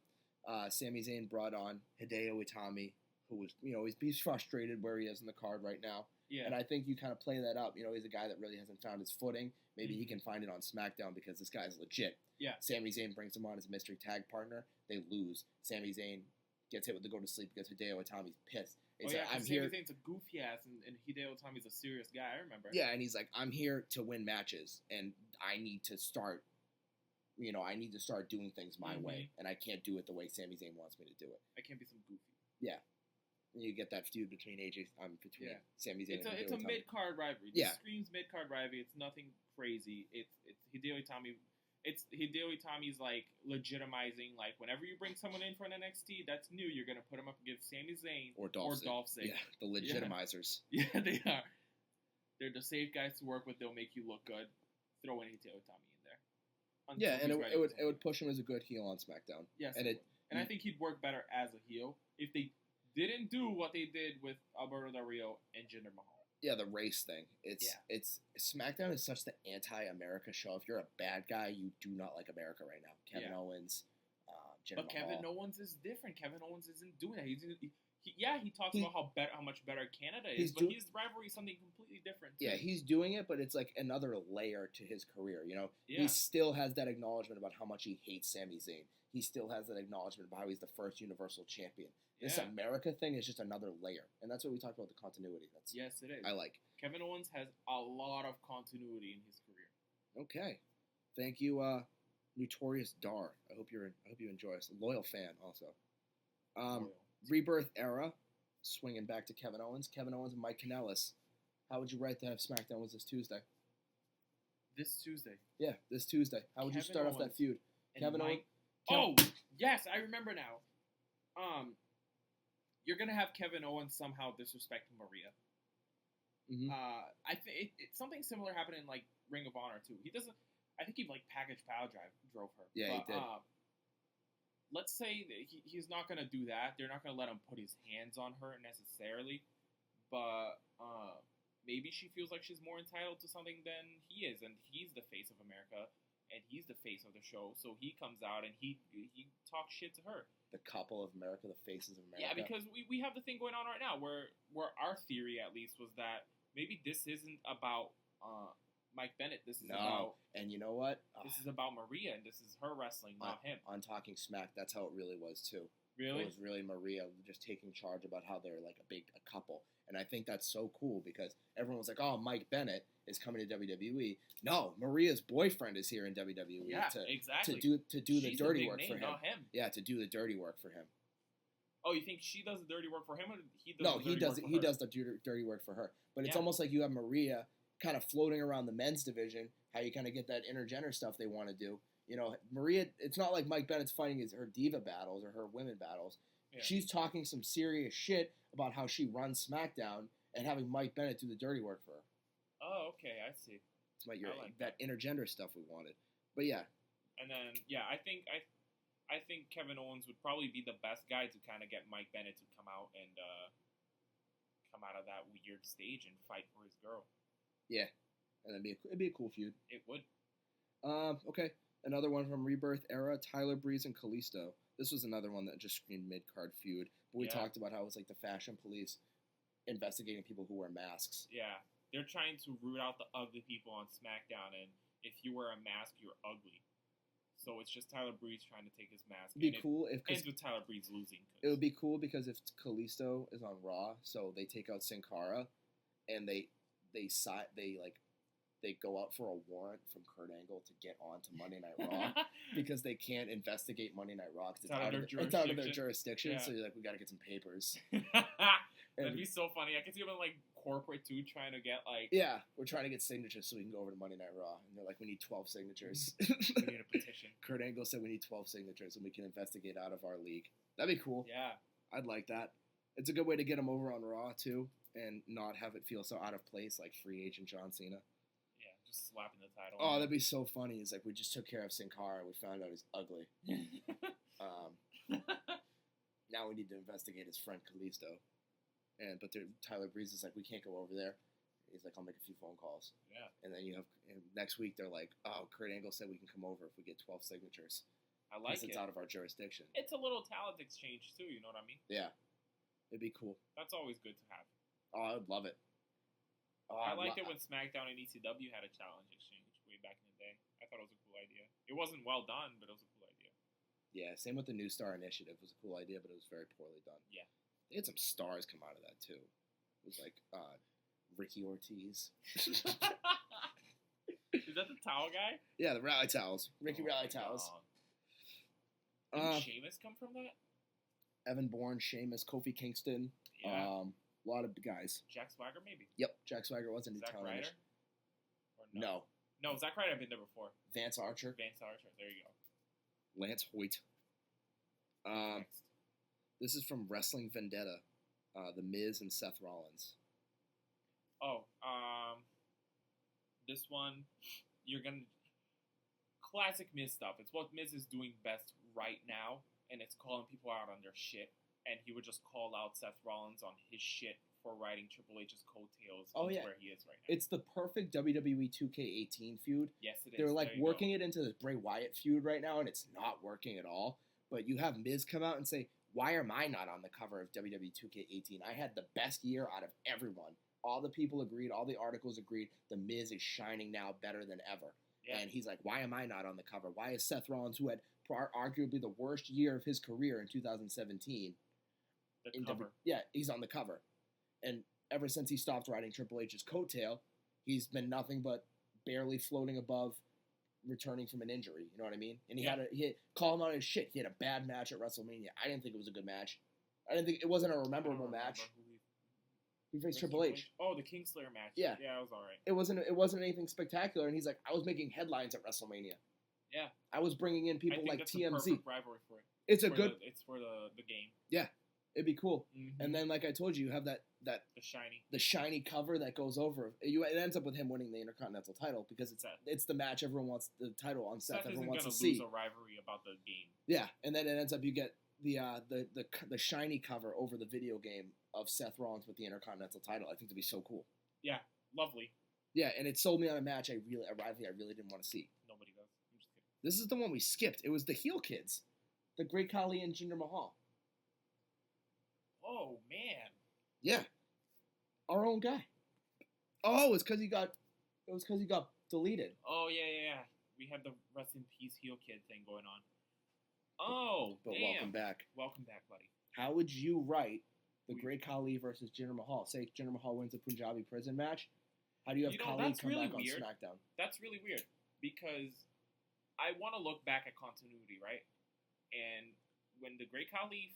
Sami Zayn brought on Hideo Itami, who was, he's frustrated where he is in the card right now. Yeah. And I think you kind of play that up. He's a guy that really hasn't found his footing. Maybe he can find it on SmackDown because this guy's legit. Yeah. Sami Zayn brings him on as mystery tag partner. They lose. Sami Zayn gets hit with the go to sleep because Hideo Itami's pissed. He's like, I'm here. Sami Zayn's a goofy ass, and Hideo Itami's a serious guy. I remember. Yeah, and he's like, I'm here to win matches, and I need to start. I need to start doing things my way, and I can't do it the way Sami Zayn wants me to do it. I can't be some goofy. Yeah. And you get that feud between Sami Zayn and Hideo Itami. It's a mid-card rivalry. Yeah. It screams mid-card rivalry. It's nothing crazy. It's Hideo Itami. It's Hideo Itami's like legitimizing, like, whenever you bring someone in for an NXT that's new, you're gonna put them up against Sami Zayn or Dolph Ziggler. Yeah, the legitimizers. Yeah, they are. They're the safe guys to work with. They'll make you look good. Throw in Hideo Itami in there. Yeah, and it would push him as a good heel on SmackDown. Yes, and I think he'd work better as a heel if they didn't do what they did with Alberto Del Rio and Jinder Mahal. Yeah, the race thing. It's SmackDown is such the anti-America show. If you're a bad guy, you do not like America right now. Kevin Owens, Jinder Mahal. Kevin Owens is different. Kevin Owens isn't doing that. He talks about how much better Canada is, but his rivalry is something completely different too. Yeah, he's doing it, but it's like another layer to his career. Yeah. He still has that acknowledgement about how much he hates Sami Zayn. He still has that acknowledgement about how he's the first Universal Champion. This America thing is just another layer, and that's what we talked about, the continuity. Yes, it is. I like. Kevin Owens has a lot of continuity in his career. Okay, thank you, Notorious Dar. I hope you enjoy us. Loyal fan, also. Rebirth era, swinging back to Kevin Owens. Kevin Owens and Mike Kanellis. How would you write that if SmackDown was this Tuesday? This Tuesday. Yeah, this Tuesday. How would you start off that feud? Kevin Owens. Oh, yes, I remember now. You're gonna have Kevin Owens somehow disrespect Maria. Mm-hmm. I think something similar happened in like Ring of Honor too. He doesn't. I think he like package power drove her. Yeah, he did. Let's say that he's not gonna do that. They're not gonna let him put his hands on her necessarily, but maybe she feels like she's more entitled to something than he is, and he's the face of America. and he's the face of the show. So he comes out and he talks shit to her. The couple of America, the faces of America. Yeah, because we have the thing going on right now where our theory at least was that maybe this isn't about Mike Bennett. This is about, and you know what? This is about Maria, and this is her wrestling, not him. On Talking Smack, that's how it really was too. Really? It was really Maria just taking charge about how they're like a couple. And I think that's so cool because everyone was like, oh, Mike Bennett is coming to WWE. No, Maria's boyfriend is here in WWE exactly. to do the dirty work for him. Not him. Yeah, to do the dirty work for him. Oh, you think she does the dirty work for him, or he does? No, the dirty work for he her? does the dirty work for her. But it's almost like you have Maria kind of floating around the men's division. How you kind of get that intergender stuff they want to do. You know, Maria. It's not like Mike Bennett's fighting her diva battles or her women battles. Yeah. She's talking some serious shit about how she runs SmackDown and having Mike Bennett do the dirty work for her. Oh, okay, I see. It's like that intergender stuff we wanted. But yeah. And then I think Kevin Owens would probably be the best guy to kind of get Mike Bennett to come out and come out of that weird stage and fight for his girl. Yeah, and it'd be a cool feud. It would. Okay, another one from Rebirth era: Tyler Breeze and Kalisto. This was another one that just screamed mid-card feud. But we talked about how it was like the fashion police investigating people who wear masks. Yeah, they're trying to root out the ugly people on SmackDown, and if you wear a mask, you're ugly. So it's just Tyler Breeze trying to take his mask. It'd be cool if ends with Tyler Breeze losing. It would be cool because if Kalisto is on Raw, so they take out Sin Cara, and they go out for a warrant from Kurt Angle to get on to Monday Night Raw because they can't investigate Monday Night Raw because it's out of their jurisdiction. Yeah. So you're like, we got to get some papers. That'd be so funny. I can see them like corporate too, trying to get like... Yeah, we're trying to get signatures so we can go over to Monday Night Raw. And they're like, we need 12 signatures. We need a petition. Kurt Angle said we need 12 signatures and we can investigate out of our league. That'd be cool. Yeah. I'd like that. It's a good way to get him over on Raw too and not have it feel so out of place like free agent John Cena. Yeah, just slapping the title. Oh, that'd be so funny. It's like we just took care of Sin Cara. We found out he's ugly. Now we need to investigate his friend Kalisto. But Tyler Breeze is like, we can't go over there. He's like, I'll make a few phone calls. Yeah. And then next week they're like, oh, Kurt Angle said we can come over if we get 12 signatures. I like it. It's out of our jurisdiction. It's a little talent exchange too, you know what I mean? Yeah. It'd be cool. That's always good to have. Oh, I would love it. Oh, I liked it when SmackDown and ECW had a challenge exchange way back in the day. I thought it was a cool idea. It wasn't well done, but it was a cool idea. Yeah, same with the New Star Initiative. It was a cool idea, but it was very poorly done. Yeah. They had some stars come out of that, too. It was like Ricky Ortiz. Is that the towel guy? Yeah, the Rally Towels. Ricky Rally Towels. Did Sheamus come from that? Evan Bourne, Sheamus, Kofi Kingston. Yeah. A lot of guys. Jack Swagger, maybe? Yep, Jack Swagger was a new talent. Zack Ryder? Or no. No, Zack Ryder I've been there before. Vance Archer. There you go. Lance Hoyt. Next. This is from Wrestling Vendetta. The Miz and Seth Rollins. Oh, this one, you're gonna... Classic Miz stuff. It's what Miz is doing best right now, and it's calling people out on their shit. And he would just call out Seth Rollins on his shit for riding Triple H's coattails where he is right now. It's the perfect WWE 2K18 feud. Yes, it is. They're like working it into this Bray Wyatt feud right now, and it's not working at all. But you have Miz come out and say, why am I not on the cover of WWE 2K18? I had the best year out of everyone. All the people agreed. All the articles agreed. The Miz is shining now better than ever. Yeah. And he's like, why am I not on the cover? Why is Seth Rollins, who had arguably the worst year of his career in 2017... The cover. He's on the cover. And ever since he stopped riding Triple H's coattail, he's been nothing but barely floating above returning from an injury. You know what I mean? And he called him on his shit. He had a bad match at WrestleMania. I didn't think it was a good match. I didn't think it wasn't a memorable match. He faced Triple H. Oh, the Kingslayer match. Yeah. Yeah, it was all right. It wasn't anything spectacular. And he's like, I was making headlines at WrestleMania. Yeah. I was bringing in people like TMZ. The perfect rivalry for it. It's for the game. Yeah. It'd be cool. Mm-hmm. And then, like I told you, you have the shiny cover that goes over. It ends up with him winning the Intercontinental title because it's the match everyone wants the title on Seth. Everyone wants to see. Lose a rivalry about the game. Yeah, and then it ends up you get the shiny cover over the video game of Seth Rollins with the Intercontinental title. I think it'd be so cool. Yeah, lovely. Yeah, and it sold me on a match I really didn't want to see. Nobody does. I'm just This is the one we skipped. It was the heel kids, the Great Khali and Jinder Mahal. Oh man. Yeah, our own guy. Oh, it's because he got. It was because he got deleted. Oh yeah. We had the rest in peace heel kid thing going on. Oh, But damn. welcome back. Welcome back, buddy. How would you write the Great Khali versus Jinder Mahal? Say Jinder Mahal wins the Punjabi prison match. How do you have Khali that's come really back weird. on SmackDown? That's really weird because I want to look back at continuity, right? And when the Great Khali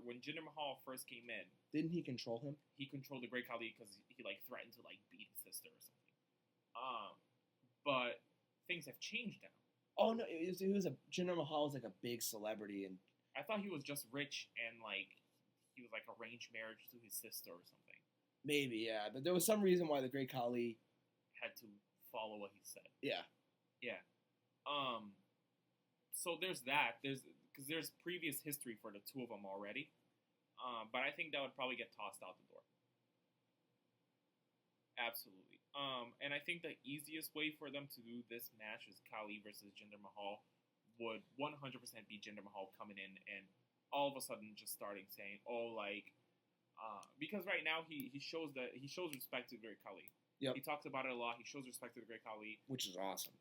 when Jinder Mahal first came in, Didn't he control him? he controlled the Great Khali because he like threatened to like beat his sister or something. But things have changed now. Oh no, it was a Jinder Mahal was like a big celebrity, and I thought he was just rich and like he was like arranged marriage to his sister or something. maybe yeah, but there was some reason why the Great Khali Had to follow what he said. yeah. So there's that. Because there's previous history for the two of them already. But I think that would probably get tossed out the door. Absolutely. And I think the easiest way for them to do this match is Khali versus Jinder Mahal would 100% be Jinder Mahal coming in and all of a sudden just starting saying, because right now he shows respect to Great Khali. Yep. He talks about it a lot. He shows respect to the Great Khali, Which is awesome.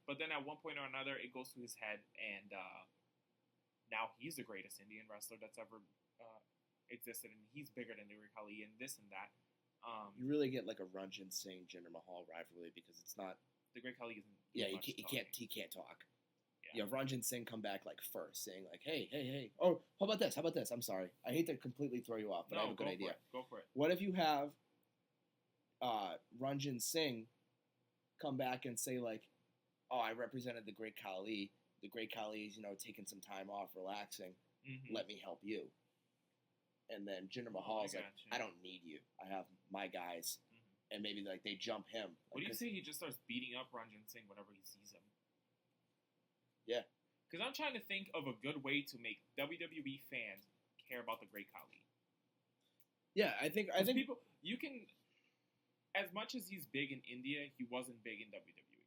But then at one point or another, it goes to his head, and now he's the greatest Indian wrestler that's ever existed, and he's bigger than the Great Khali, and this and that. You really get like a Ranjit Singh Jinder Mahal rivalry because it's not. The Great Khali isn't. Yeah, he can't talk. Yeah, Ranjit Singh come back like first, saying like, hey. Oh, how about this? I'm sorry. I hate to completely throw you off, but I have a good idea. Go for it. What if you have Ranjit Singh come back and say like, oh, I represented the Great Khali. The Great Khali is, taking some time off, relaxing. Mm-hmm. Let me help you. And then Jinder Mahal is like, I don't need you. I have my guys. Mm-hmm. And maybe like they jump him. What do you say he just starts beating up Ranjit Singh whenever he sees him? Yeah. Because I'm trying to think of a good way to make WWE fans care about the Great Khali. Yeah, I think people, you can, as much as he's big in India, he wasn't big in WWE.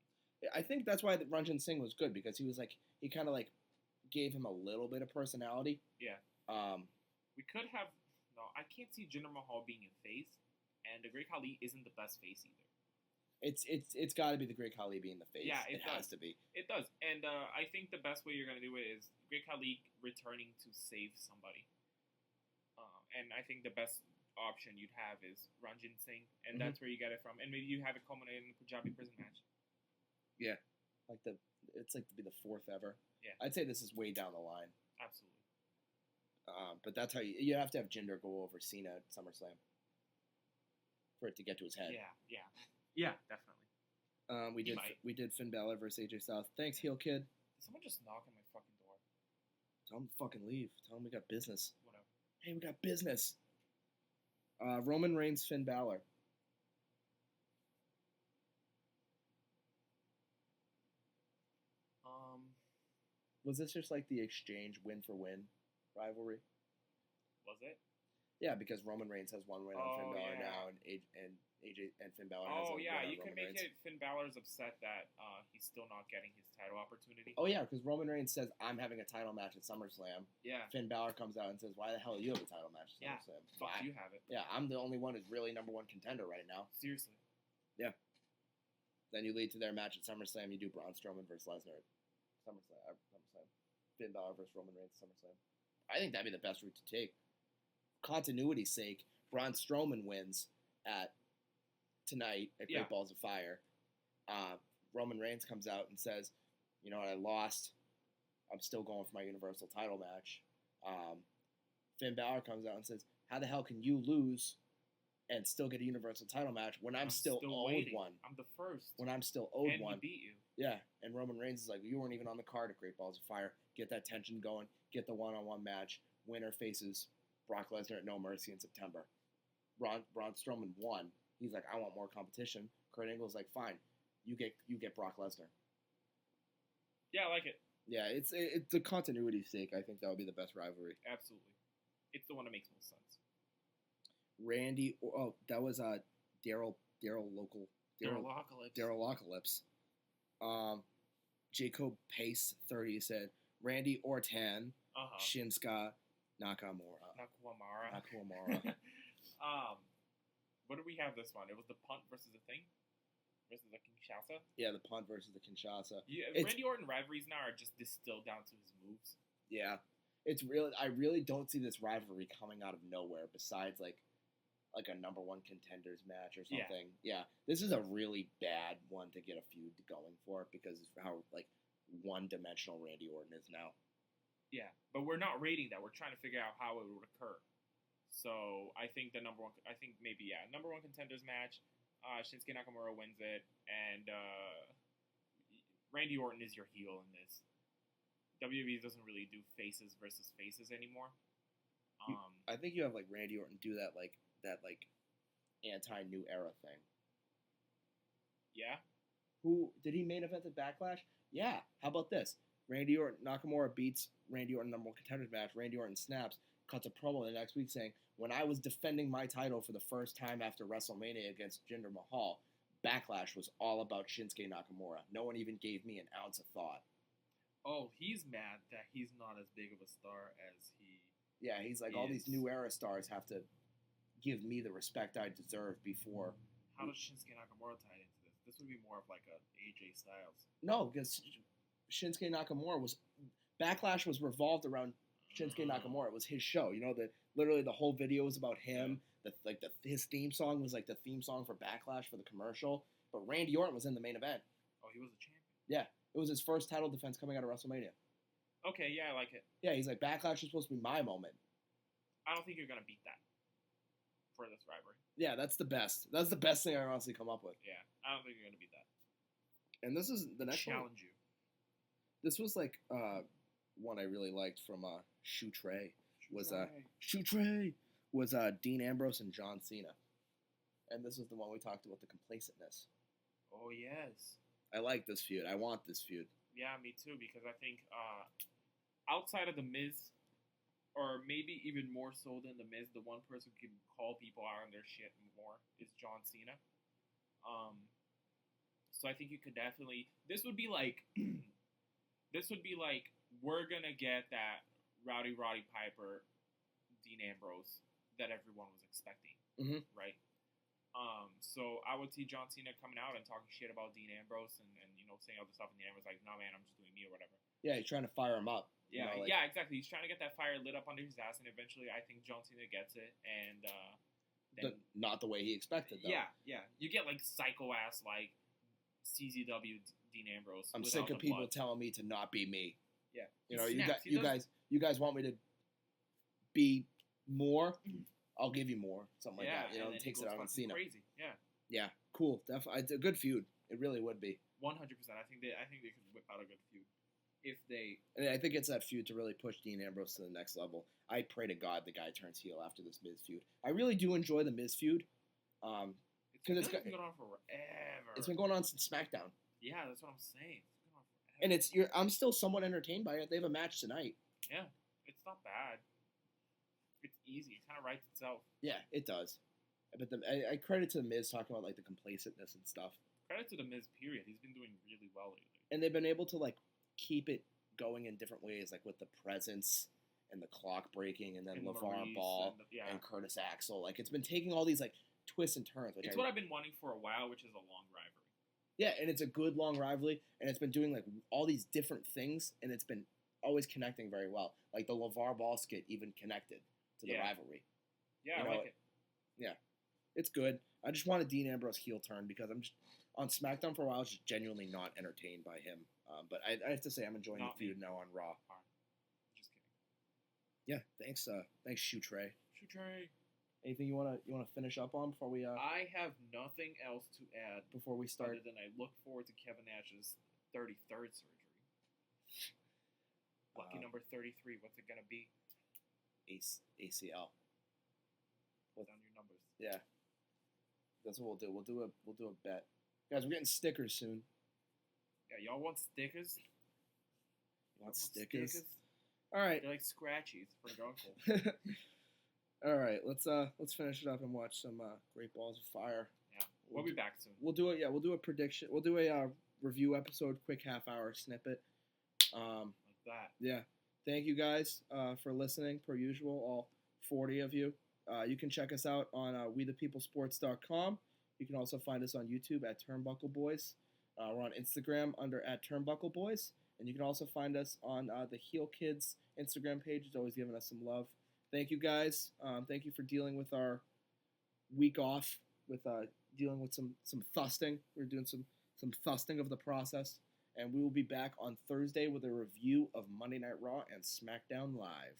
I think that's why Ranjit Singh was good, because he was like, he kind of like gave him a little bit of personality. Yeah. We could have, I can't see Jinder Mahal being a face, and the Great Khali isn't the best face either. It's got to be the Great Khali being the face. Yeah, it has to be. It does, and I think the best way you're gonna do it is Great Khali returning to save somebody. And I think the best option you'd have is Ranjit Singh, and that's where you get it from. And maybe you have it culminate in the Pubjabi prison match. Yeah, it's like to be the fourth ever. Yeah, I'd say this is way down the line. Absolutely. But that's how you have to have Jinder go over Cena at SummerSlam for it to get to his head. Yeah, definitely. We did Finn Balor versus AJ Styles. Thanks, heel kid. Did someone just knock on my fucking door? Tell him to fucking leave. Tell him we got business. Whatever. Hey, we got business. Roman Reigns, Finn Balor. Was this just like the exchange win for win rivalry? Was it? Yeah, because Roman Reigns has one win on Finn Balor now, and AJ and Finn Balor has a win on you Roman can make Reigns. it Finn Balor's upset that he's still not getting his title opportunity. Oh yeah, because Roman Reigns says, I'm having a title match at SummerSlam. Yeah. Finn Balor comes out and says, why the hell do you have a title match at SummerSlam? Fuck, you have it. Yeah, I'm the only one who's really number one contender right now. Seriously. Yeah. Then you lead to their match at SummerSlam. You do Braun Strowman versus Lesnar at SummerSlam. Finn Balor versus Roman Reigns at SummerSlam. I think that'd be the best route to take. Continuity's sake, Braun Strowman wins tonight at Great Balls of Fire. Roman Reigns comes out and says, you know what, I lost. I'm still going for my Universal title match. Finn Balor comes out and says, how the hell can you lose and still get a Universal title match when I'm still owed waiting. one? I'm the first. When I'm still owed one. And he beat you. Yeah, and Roman Reigns is like, you weren't even on the card at Great Balls of Fire. Get that tension going. Get the one-on-one match. Winner faces Brock Lesnar at No Mercy in September. Braun Strowman won. He's like, I want more competition. Kurt Angle's like, fine, you get Brock Lesnar. Yeah, I like it. Yeah, it's the continuity's sake. I think that would be the best rivalry. Absolutely, it's the one that makes most sense. Randy, that was Daryl Localips. Jacob Pace 30 said Randy Orton, Uh-huh. Shinsuke Nakamura. Nakamura. What do we have this one? It was the punt versus the thing? Versus the Kinshasa? Yeah, the punt versus the Kinshasa. Yeah, It's- Randy Orton rivalries now are just distilled down to his moves. Yeah, it's really. I really don't see this rivalry coming out of nowhere. Besides, like a number one contenders match or Yeah. something. Yeah, this is a really bad one to get a feud going for because of how like one-dimensional Randy Orton is now. Yeah, but we're not rating that. We're trying to figure out how it would occur. So I think number one contenders match. Shinsuke Nakamura wins it, and Randy Orton is your heel in this. WWE doesn't really do faces versus faces anymore. I think you have like Randy Orton do that anti-new era thing. Yeah. Who did he main event at Backlash? Yeah. How about this? Randy Orton Nakamura beats Randy Orton number one contenders match. Randy Orton snaps, cuts a promo the next week saying, "When I was defending my title for the first time after WrestleMania against Jinder Mahal, Backlash was all about Shinsuke Nakamura. No one even gave me an ounce of thought." Oh, he's mad that he's not as big of a star as he. Yeah, he's like, all these new era stars have to give me the respect I deserve before. How does Shinsuke Nakamura tie into this? This would be more of like a AJ Styles. No, because Shinsuke Nakamura Backlash was revolved around Shinsuke Nakamura. It was his show. You know, literally the whole video was about him. His theme song was like the theme song for Backlash for the commercial. But Randy Orton was in the main event. Oh, he was a champion. Yeah, it was his first title defense coming out of WrestleMania. Okay, yeah, I like it. Yeah, he's like, Backlash is supposed to be my moment. I don't think you're gonna beat that for this rivalry. Yeah, that's the best. That's the best thing I honestly come up with. Yeah, I don't think you're gonna beat that. And this is the next one. Challenge you. This was like one I really liked from Shoe Tray was Dean Ambrose and John Cena. And this was the one we talked about, the complacentness. Oh yes. I like this feud. I want this feud. Yeah, me too. Because I think outside of the Miz, or maybe even more so than the Miz, the one person who can call people out on their shit more is John Cena. So I think you could definitely. This would be like we're gonna get that Roddy Piper, Dean Ambrose that everyone was expecting, right? So I would see John Cena coming out and talking shit about Dean Ambrose and saying all this stuff, and Dean Ambrose like, "No man, I'm just doing me or whatever." Yeah, he's trying to fire him up. Yeah, yeah, exactly. He's trying to get that fire lit up under his ass, and eventually, I think John Cena gets it, and not the way he expected, though. Yeah, you get like psycho ass like CZW Dean Ambrose. I'm sick of people telling me to not be me. Yeah, you guys want me to be more? I'll give you more, something like that. And it takes it out on Cena. Crazy, yeah. Yeah, cool. Definitely, it's a good feud. It really would be. 100%. I think they could whip out a good feud if they. And I think it's that feud to really push Dean Ambrose to the next level. I pray to God the guy turns heel after this Miz feud. I really do enjoy the Miz feud. Because it's been going on forever. It's been going on since SmackDown. Yeah, that's what I'm saying. It's been And on forever. I'm still somewhat entertained by it. They have a match tonight. Yeah, it's not bad. It's easy. It kind of writes itself. Yeah, it does. But I credit to the Miz talking about like the complacentness and stuff. Credit to the Miz. Period. He's been doing really well lately. And they've been able to like keep it going in different ways, like with the presence and the clock breaking, and then LeVar Ball and Curtis Axel. Like it's been taking all these like twists and turns. It's what I've been wanting for a while, which is a long rivalry. Yeah, and it's a good long rivalry, and it's been doing like all these different things, and it's been always connecting very well. Like the LeVar Ball skit even connected to the rivalry. Yeah, I like it. Yeah, it's good. I just want a Dean Ambrose heel turn because I'm just on SmackDown for a while. I was just genuinely not entertained by him. But I have to say I'm enjoying the feud now on Raw. Just kidding. Yeah, thanks. Thanks, Shoe Tray. Shoe Tray. Anything you wanna finish up on before we? I have nothing else to add before we start. Other than I look forward to Kevin Nash's 33rd surgery. Lucky number 33. What's it gonna be? ACL. Put down your numbers. Yeah. That's what we'll do. We'll do a bet, guys. We're getting stickers soon. Yeah, y'all want stickers? You want stickers? All right. They're like scratchies for your uncle. All right, let's finish it up and watch some Great Balls of Fire. Yeah, we'll be back soon. We'll do it. Yeah, we'll do a prediction. We'll do a review episode, quick half-hour snippet. Like that. Yeah. Thank you guys for listening, per usual, all 40 of you. You can check us out on wethepeoplesports.com. You can also find us on YouTube at Turnbuckle Boys. We're on Instagram under at Turnbuckle Boys. And you can also find us on the Heel Kids Instagram page. It's always giving us some love. Thank you guys. Thank you for dealing with our week off, with dealing with some thusting. We're doing some thusting of the process. And we will be back on Thursday with a review of Monday Night Raw and SmackDown Live.